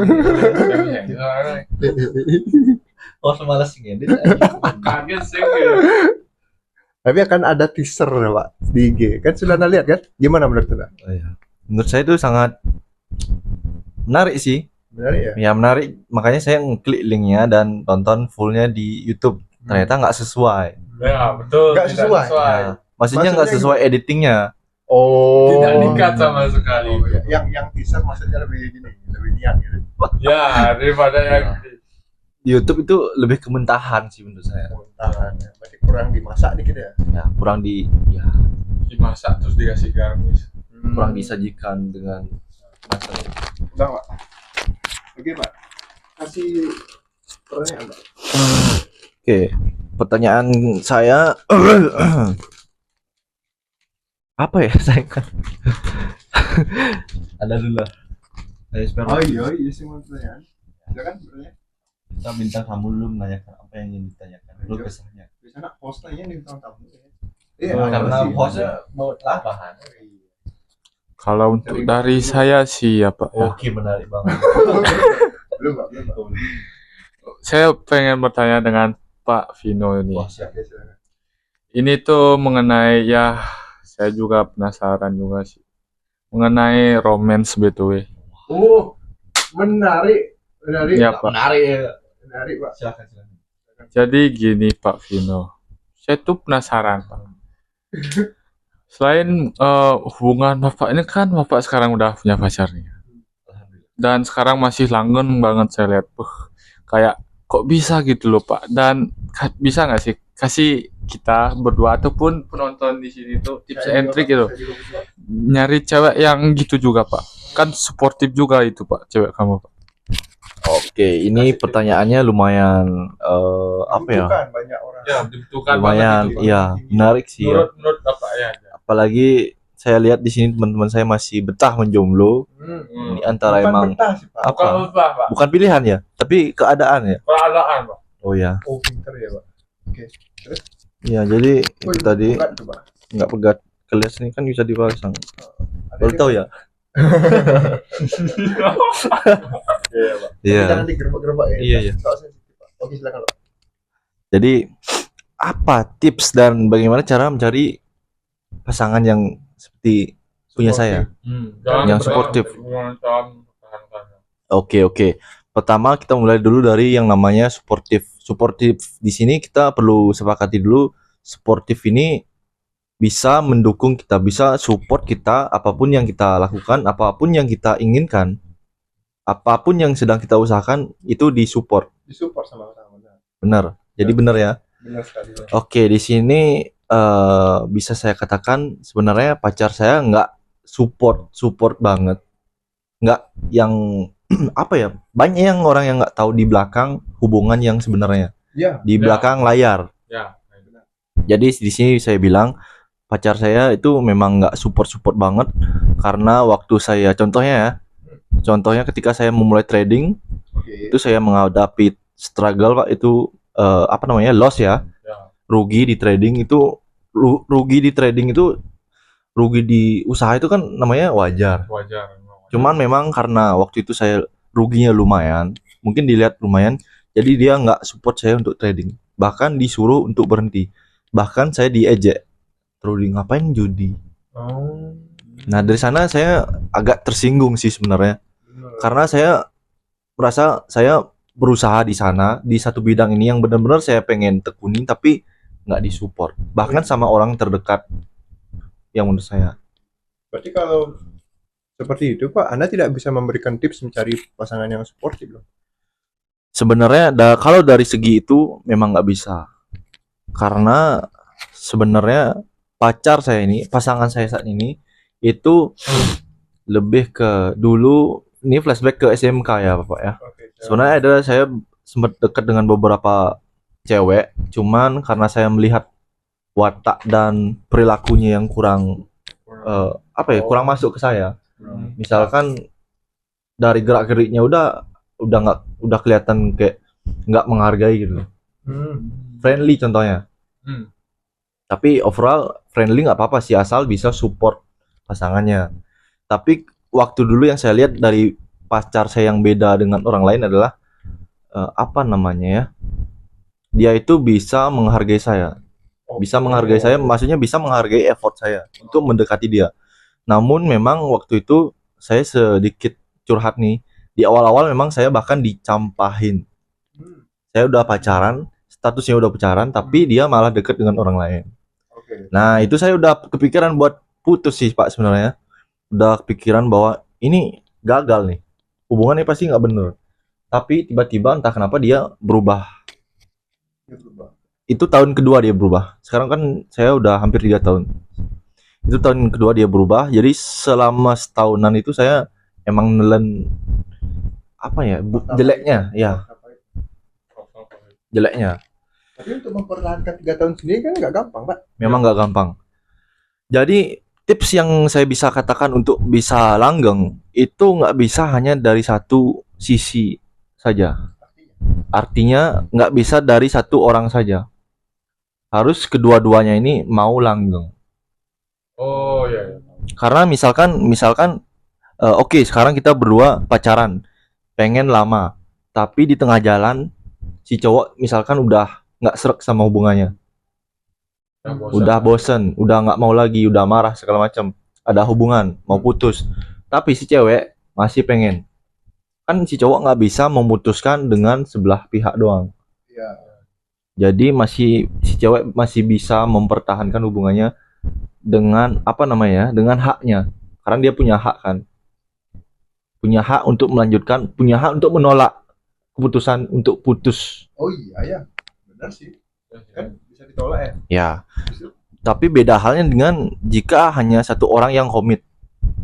Oh, semalas ngedit. Kaget sih. Tapi akan ada teaser Pak di IG. Kan sudah Anda lihat kan? Gimana menurut Anda? Oh, iya. Menurut saya itu sangat menarik sih. Menarik ya? Ya menarik, makanya saya ngeklik linknya dan tonton fullnya di YouTube. Ternyata nggak sesuai. Ya, betul. Nggak sesuai. Ya, maksudnya nggak sesuai editingnya. Oh. Tidak dikat sama sekali. Oh, ya. Yang teaser maksudnya lebih niat gitu. Ya, daripada yang Di YouTube itu lebih kementahan sih menurut saya. Kementahan ya. Berarti kurang dimasak dikit ya. Ya, kurang dimasak terus dikasih garnish. kurang disajikan dengan masalah. Udah, Pak. Oke, Pak. Kasih pertanyaan, Pak. Oke, pertanyaan saya apa ya saya kan ada dulu lah. Oh iya sih mau pertanyaan. Silakan bertanya. Kita bintang tamu dulu menanyakan apa yang ingin ditanyakan. Dulu kesannya. Di sana hostnya nih bintang tamu. Karena hostnya mau labahan. Kalau untuk dari saya sih ya Pak ya. Oke, menarik banget. Belum, Pak. Saya pengen bertanya dengan Pak Vino ini. Wah, siap. Ini tuh mengenai ya, saya juga penasaran juga sih. Mengenai romance BTW. Oh, menarik. Ya Pak. Menarik, Pak. Silakan. Jadi gini Pak Vino, saya tuh penasaran Pak. Selain hubungan Bapak ini kan Bapak sekarang udah punya pacarnya. Dan sekarang masih langgeng banget saya lihat. Kayak kok bisa gitu loh Pak. Dan bisa nggak sih kasih kita berdua ataupun penonton di sini tuh tips and trick gitu. Nyari cewek yang gitu juga Pak. Kan suportif juga itu Pak, cewek kamu Pak. Oke, ini pertanyaannya lumayan apa ya? Banyak orang. Ya, dibutuhkan Lumayan, banget itu, Pak. iya, menarik sih ya. Menurut Bapak ya. Apalagi saya lihat di sini teman-teman saya masih betah menjomblo. Ini antara Bukan emang betah sih, Pak. apa? Bukan Pak. Bukan pilihan ya, tapi keadaan ya. Keadaan Pak. Oh ya. Oh, pinter ya, Pak. Oke. Iya, jadi itu tadi Bukan tuh, Pak. nggak pegat keles ini kan bisa dipasang. Ada Baru di- tahu ya. Iya, Pak. Iya. Tapi jangan digerebek-gerebek ya. Iya, iya. Soal sensitif, Pak. Oke, silakan, Pak. Jadi apa tips dan bagaimana cara mencari pasangan yang seperti punya saya? Yang suportif. Oke. Pertama kita mulai dulu dari yang namanya suportif. Suportif di sini kita perlu sepakati dulu, suportif ini bisa mendukung kita, bisa support kita apapun yang kita lakukan, apapun yang kita inginkan, apapun yang sedang kita usahakan itu disupport. Disupport sama pasangan. Benar. Jadi benar ya. Benar sekali, Pak. Oke, di sini bisa saya katakan sebenarnya pacar saya nggak support banget, nggak yang apa ya, banyak yang orang yang nggak tahu di belakang hubungan yang sebenarnya Iya. di belakang layar. Ya. Jadi di sini saya bilang pacar saya itu memang nggak support banget karena waktu saya contohnya ketika saya memulai trading Oke. itu saya menghadapi struggle Pak, itu loss ya. Rugi di trading itu rugi di usaha itu kan namanya wajar. Cuman memang karena waktu itu saya ruginya lumayan, mungkin dilihat lumayan, jadi dia nggak support saya untuk trading. Bahkan disuruh untuk berhenti. Bahkan saya diejek. Trading ngapain judi? Oh. Nah dari sana saya agak tersinggung sih sebenarnya. Karena saya merasa saya berusaha di sana, di satu bidang ini yang benar-benar saya pengen tekuni, tapi nggak disupport. Bahkan sama orang terdekat yang menurut saya. Berarti kalau seperti itu, Pak, Anda tidak bisa memberikan tips mencari pasangan yang suportif loh. Sebenarnya kalau dari segi itu memang nggak bisa, karena sebenarnya pasangan saya saat ini itu lebih ke dulu, ini flashback ke SMK ya Bapak ya. Oke. Sebenarnya saya sempat dekat dengan beberapa cewek, cuman karena saya melihat watak dan perilakunya yang kurang kurang masuk ke saya. Misalkan dari gerak-geriknya udah kelihatan kayak nggak menghargai gitu. Friendly contohnya. Tapi overall friendly nggak apa-apa sih asal bisa support pasangannya. Tapi waktu dulu yang saya lihat dari pacar saya yang beda dengan orang lain adalah dia itu bisa menghargai saya. Bisa menghargai saya, maksudnya bisa menghargai effort saya untuk mendekati dia. Namun memang waktu itu saya sedikit curhat nih. Di awal-awal memang saya bahkan dicampahin. Saya udah pacaran, statusnya udah pacaran, tapi dia malah deket dengan orang lain. Nah itu saya udah kepikiran buat putus sih Pak sebenarnya. Udah kepikiran bahwa ini gagal nih, hubungannya pasti nggak bener. Tapi tiba-tiba entah kenapa dia berubah. Itu tahun kedua dia berubah. Sekarang kan saya udah hampir 3 tahun. Itu tahun kedua dia berubah. Jadi selama setahunan itu saya emang nelen jeleknya ya. Jeleknya. Tapi untuk mempertahankan 3 tahun sendiri kan nggak gampang, Pak. Memang nggak gampang. Jadi tips yang saya bisa katakan untuk bisa langgeng itu nggak bisa hanya dari satu sisi saja. Artinya nggak bisa dari satu orang saja. Harus kedua-duanya ini mau langgeng. Oh iya. Karena misalkan oke, sekarang kita berdua pacaran, pengen lama, tapi di tengah jalan si cowok misalkan udah nggak srek sama hubungannya, udah bosen, udah nggak mau lagi, udah marah segala macam, ada hubungan mau putus, tapi si cewek masih pengen. Kan si cowok nggak bisa memutuskan dengan sebelah pihak doang. Iya. Jadi si cewek masih bisa mempertahankan hubungannya dengan dengan haknya. Karena dia punya hak kan. Punya hak untuk melanjutkan, punya hak untuk menolak keputusan untuk putus. Oh iya ya. Benar sih. Kan bisa ditolak ya. Ya. Tapi beda halnya dengan jika hanya satu orang yang komit.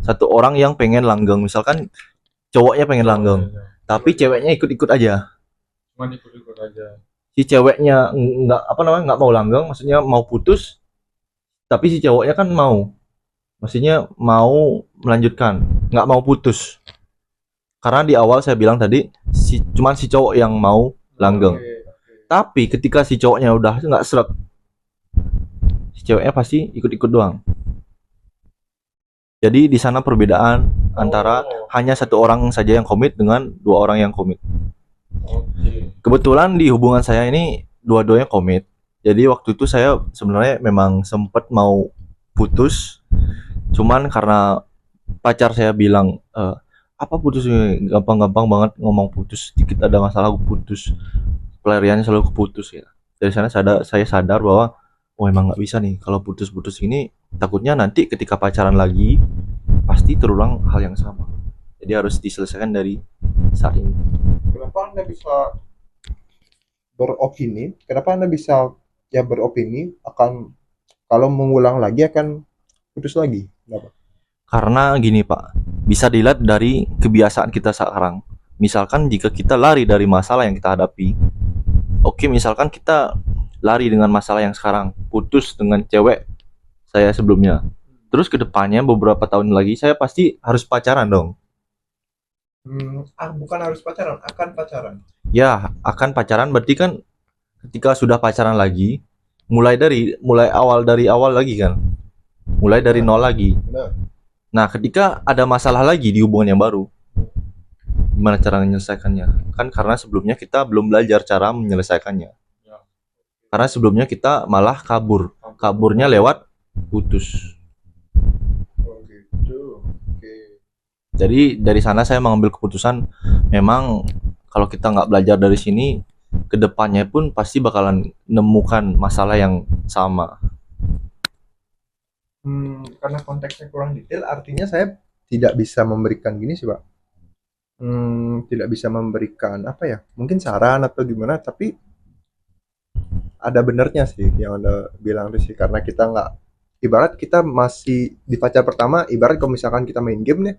Satu orang yang pengen langgeng, misalkan cowoknya pengen langgeng, tapi ceweknya ikut-ikut aja. Cuman ikut-ikut aja. Si ceweknya nggak mau langgeng, maksudnya mau putus, tapi si cowoknya kan maksudnya mau melanjutkan, nggak mau putus. Karena di awal saya bilang tadi cuman si cowok yang mau langgeng. Tapi ketika si cowoknya udah nggak srek, si ceweknya pasti ikut-ikut doang. Jadi di sana perbedaan antara hanya satu orang saja yang komit dengan dua orang yang komit. Kebetulan di hubungan saya ini dua-duanya komit. Jadi waktu itu saya sebenarnya memang sempat mau putus, cuman karena pacar saya bilang apa putus ini, gampang-gampang banget ngomong putus, sedikit ada masalah aku putus, pelariannya selalu keputus ya. Dari sana saya sadar bahwa emang nggak bisa nih kalau putus-putus ini, takutnya nanti ketika pacaran lagi pasti terulang hal yang sama. Jadi harus diselesaikan dari saat ini. Kenapa Anda bisa beropini? Kenapa Anda bisa beropini akan kalau mengulang lagi akan putus lagi? Kenapa? Karena gini Pak, bisa dilihat dari kebiasaan kita sekarang. Misalkan jika kita lari dari masalah yang kita hadapi, oke, misalkan kita lari dengan masalah yang sekarang, putus dengan cewek saya sebelumnya, terus kedepannya beberapa tahun lagi saya pasti harus pacaran dong. Bukan harus pacaran, akan pacaran. Ya, akan pacaran berarti kan ketika sudah pacaran lagi, mulai awal lagi kan, mulai dari nol lagi. Benar. Nah, ketika ada masalah lagi di hubungan yang baru, gimana cara menyelesaikannya? Kan karena sebelumnya kita belum belajar cara menyelesaikannya. Karena sebelumnya kita malah kaburnya lewat putus. Oh gitu. Oke. Jadi dari sana saya mengambil keputusan, memang kalau kita nggak belajar dari sini, kedepannya pun pasti bakalan menemukan masalah yang sama. Karena konteksnya kurang detail, artinya saya tidak bisa memberikan gini sih Pak. Tidak bisa memberikan apa ya, mungkin saran atau gimana, tapi ada benernya sih yang Anda bilang itu sih, karena kita nggak, ibarat kita masih di pacar pertama, ibarat kalau misalkan kita main game nih,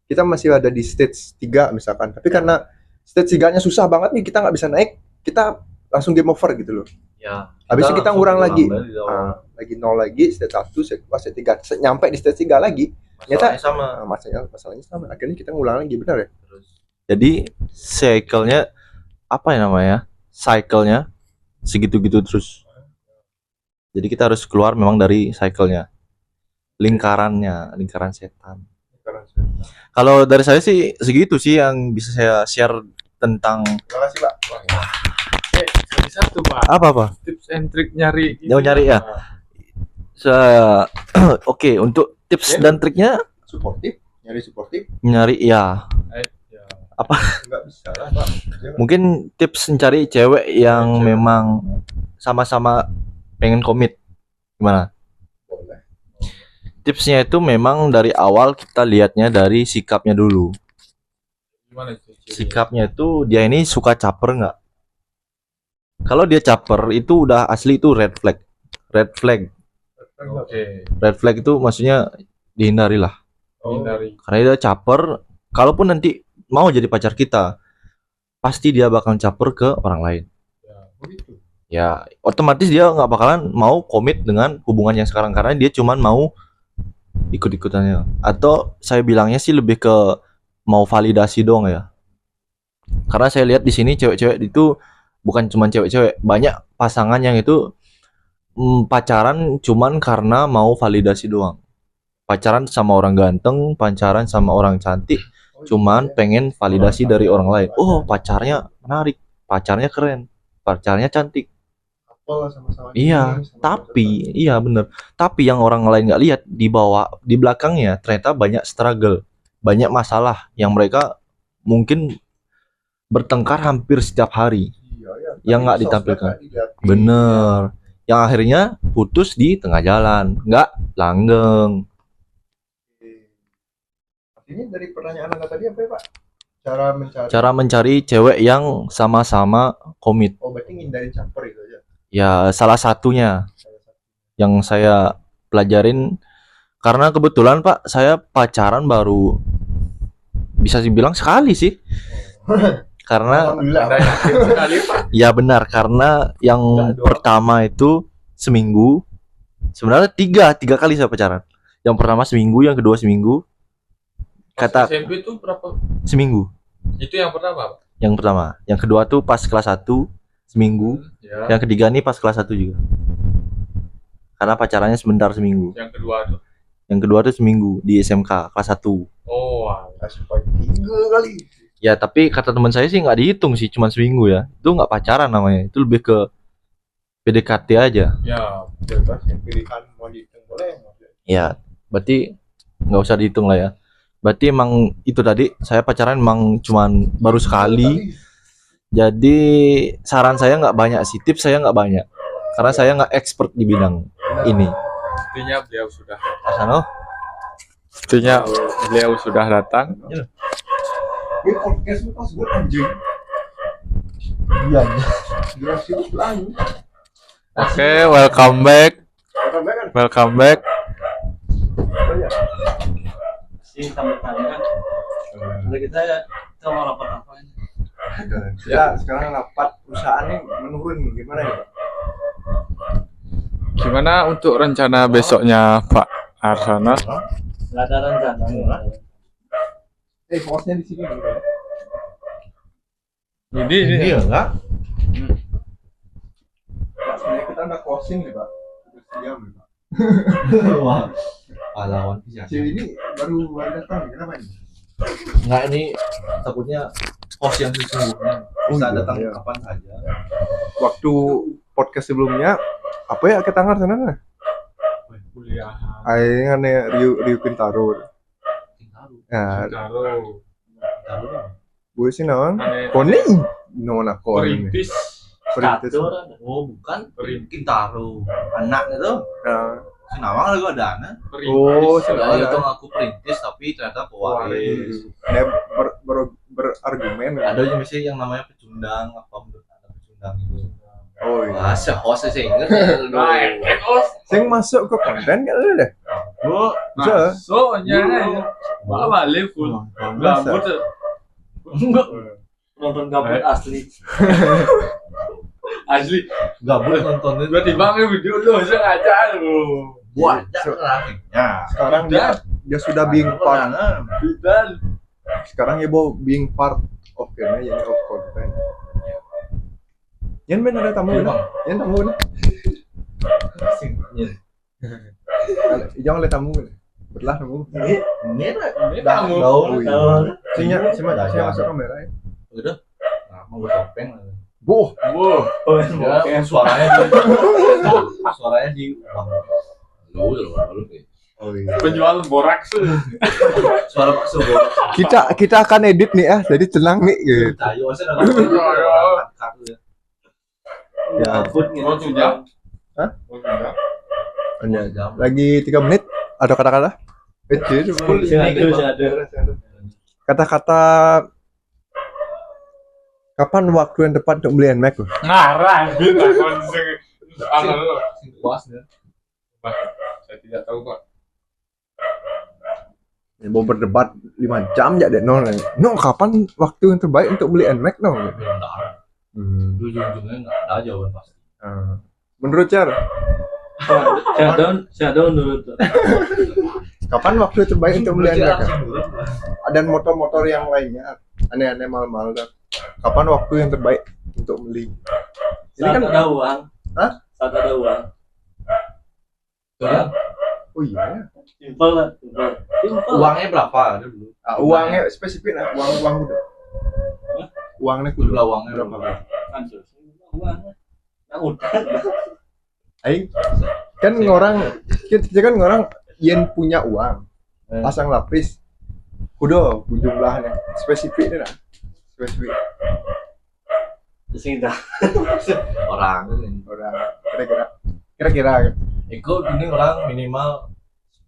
kita masih ada di stage 3 misalkan, tapi karena stage 3-nya susah banget nih, kita nggak bisa naik, kita langsung game over gitu loh. Ya. Habis itu kita ngurang lagi, lagi 0 lagi, stage 1, stage 2, stage 3, nyampe di stage 3 lagi, ternyata sama. Masalahnya sama, akhirnya kita ngulang lagi, benar ya? Jadi cycle-nya apa ya namanya? Cycle-nya segitu-gitu terus. Jadi kita harus keluar memang dari cycle-nya. Lingkaran setan. Kalau dari saya sih segitu sih yang bisa saya share tentang. Terima kasih Pak. Ada satu Pak. Apa? Tips and trick nyari. Nyari ya. Oke, untuk tips dan triknya Suportif. Nyari ya. Apa? Enggak bisa lah Pak. Mungkin tips mencari cewek yang memang sama-sama pengen komit. Gimana? Boleh. Tipsnya itu memang dari awal kita lihatnya dari sikapnya dulu. Gimana sih? Sikapnya itu dia ini suka caper nggak? Kalau dia caper itu udah asli itu red flag. Oke. Red flag itu maksudnya dihindari lah. Hindari. Karena dia caper, kalaupun nanti mau jadi pacar kita, pasti dia bakal caper ke orang lain. Begitu. Ya, otomatis dia nggak bakalan mau komit dengan hubungan yang sekarang karena dia cuman mau ikut-ikutannya. Atau saya bilangnya sih lebih ke mau validasi dong ya. Karena saya lihat di sini cewek-cewek itu bukan cuman cewek-cewek, banyak pasangan yang itu pacaran cuman karena mau validasi doang. Pacaran sama orang ganteng, pacaran sama orang cantik, cuman pengen validasi dari orang lain. Oh, pacarnya menarik, pacarnya keren, pacarnya cantik. Iya, tapi iya bener. Tapi yang orang lain nggak lihat di belakangnya ternyata banyak struggle, banyak masalah yang mereka mungkin bertengkar hampir setiap hari. Yang nggak ditampilkan. Bener. Yang akhirnya putus di tengah jalan, nggak langgeng. Artinya dari pertanyaan Anda tadi apa ya Pak? Cara mencari cewek yang sama-sama komit. Oh, berarti ngindarin caper itu aja. Ya, salah satunya yang saya pelajarin karena kebetulan Pak, saya pacaran baru bisa dibilang sekali sih. Karena sekali Pak. ya benar, karena yang pertama itu seminggu. Sebenarnya tiga kali saya pacaran. Yang pertama seminggu, yang kedua seminggu. Kata SMP itu berapa? Seminggu. Itu yang pertama Pak? Yang pertama. Yang kedua tuh pas kelas 1 seminggu. Ya. Yang ketiga nih pas kelas 1 juga. Karena pacarannya sebentar seminggu. Yang kedua tuh. Yang kedua tuh seminggu di SMK kelas 1. Oh, wow. aspal 3 kali. Ya tapi kata teman saya sih nggak dihitung sih, cuma seminggu ya. Itu nggak pacaran namanya, itu lebih ke PDKT aja. Ya, Bebas ya, pilihan mau dihitung boleh. Ya, berarti nggak usah dihitung lah ya. Berarti emang itu tadi saya pacaran emang cuman baru sekali. Jadi saran saya nggak banyak sih, tips saya nggak banyak. Karena saya nggak expert di bidang ini. sepertinya beliau sudah Asano? sepertinya beliau sudah datang. Ini podcast lu pas gue anjing. Iya. Durasi lu pelan. Oke, welcome back. Welcome back kan? Welcome back. Banyak. Si tamu-tamu kan udah kita mau rapat apa ini? Ya, sekarang rapat perusahaan nih menurun gimana ya, Pak? Gimana untuk rencana besoknya Pak Arsono? Nggak ada rencana. Fokusnya di sini dulu. Ini enggak? Pak, sebenarnya kita udah closing nih, Pak. Udah siap nih, Pak. Wah, pahlawan Cewek ini baru datang, kenapa ini? Enggak, ini takutnya host yang sesungguhnya bisa iya, datang iya. kapan saja. Waktu podcast sebelumnya apa ya kita ngar sana nah? kuliah. Aing ane Ryu Kintaro. Nah, gue sih naon? Koning. Naon aku ini. Perintis. Perintis. Catur. Oh, bukan Perintis. Kintaro. Anaknya tuh Nah, Sinawang lagi ada anak. Oh, Perintis. sudah. Ya, itu ngaku perintis tapi ternyata pewaris. dia berargumen. Ada yang misalnya yang namanya pecundang apa menurut Anda pecundang itu. Oh iya. Wah, host saya ingat. Sing masuk ke konten kan ada deh. Bu, Bisa. masuknya. Malah balik full. Gabut. Nonton gabut asli. Asli. Gabut nontonnya. Tiba-tiba nge video lu sengaja lu. Buat grafiknya. Sekarang dia sudah being part. Dan Sekarang ya mau being part of game ya of content. Yan ben ada tamu Iya, na. Bang. Yan tamu na. Jangan lihat tamu. Belah tamu. Ini kamu. daun. Sinya masuk kamera ya. Udah. Nah, mau topeng. Boh. wow. Ya, suaranya di lu Oh iya. Penjual boraks. suara Pak Subo. Kita akan edit nih jadi tenang nih gitu. Cayo saya Ya. Gabut gitu. Oh, sudah. Hah? Oh, sudah. Lagi 3 menit. Ada kata-kata? Kata-kata kapan waktu yang tepat untuk beli NMAX? Ngarang gitu konseng. puas ya. Saya tidak tahu Pak. Mau berdebat 5 jam ya deh no. No, kapan waktu yang terbaik untuk beli NMAX no? Ujung-ujungnya nggak ada jawaban pasti. Menurut Cer, Shadow menurut. kapan waktu terbaik untuk beli NMAX? Dan motor-motor yang lainnya aneh-aneh mahal-mahal dah. Kapan waktu yang terbaik untuk beli? Ini Saat kan ada uang. Hah? Saat ada uang. oh iya. Simpel lah. Simpel. Uangnya berapa ada dulu? Uangnya spesifik nah, uang udah. Uangnya kudu Jumlah uangnya berapa? Kan uang. Nah, udah. Aing kan orang yang punya uang pasang lapis kudu jumlahnya spesifik nih nah. Spesifik Sing dah. Orang orang kira-kira Eko ini orang minimal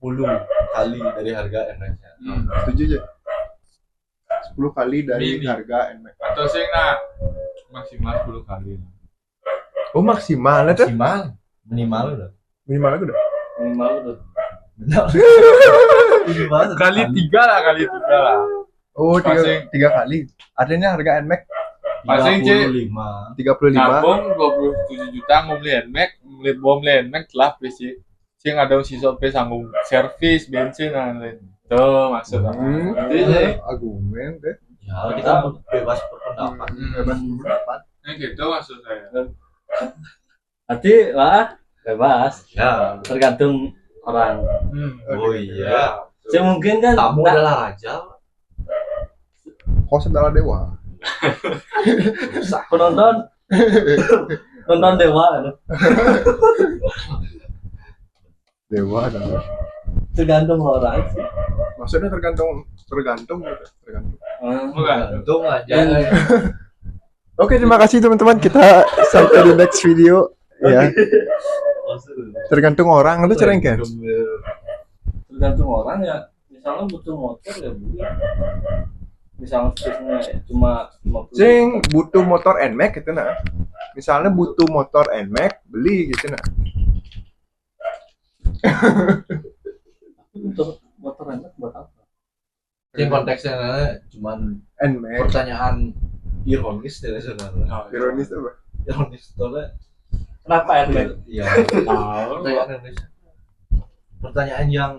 10 kali dari harga NMAX-nya. setuju aja 10 kali dari Mini. harga NMAX. Atau sih nak maksimal 10 kali. Oh maksimal tuh Maksimal minimal udah. minimal aku udah Minimal tuh. Minimal Kali 3 lah, kali 3 lah. oh Passing. 3 kali artinya harga NMAX Passing, Ci. 35. 35 Nabung 27 juta mau beli NMAX, mau beli NMAX lah PC. Sing ada sisa P sanggup servis bensin dan lain. Tuh masuk. Itu sih. argumen deh Ya, kita bebas berpendapat. bebas berpendapat Ini gitu maksud saya. Nanti lah bebas. Ya. Tergantung orang. Oh iya. Saya mungkin kan Tamu nah, adalah raja. host adalah dewa. Penonton nonton Dewa kan? Dewa adalah. Tergantung orang sih. Maksudnya tergantung gitu. Tergantung aja. Oke, terima kasih teman-teman. Kita sampai di next video ya. Tergantung orang itu cereng kan. Tergantung orang ya. Misalnya butuh motor ya beli. Misalnya spesiesnya cuma 50. Cing butuh motor NMAX gitu nah. Misalnya butuh motor NMAX, beli gitu nah. Untuk motor enak buat apa? Yang konteksnya cuman NMAX. pertanyaan ironis dari sebenarnya. Ironis apa? Ironis soalnya Kenapa enak? iya. Pertanyaan Indonesia. Pertanyaan yang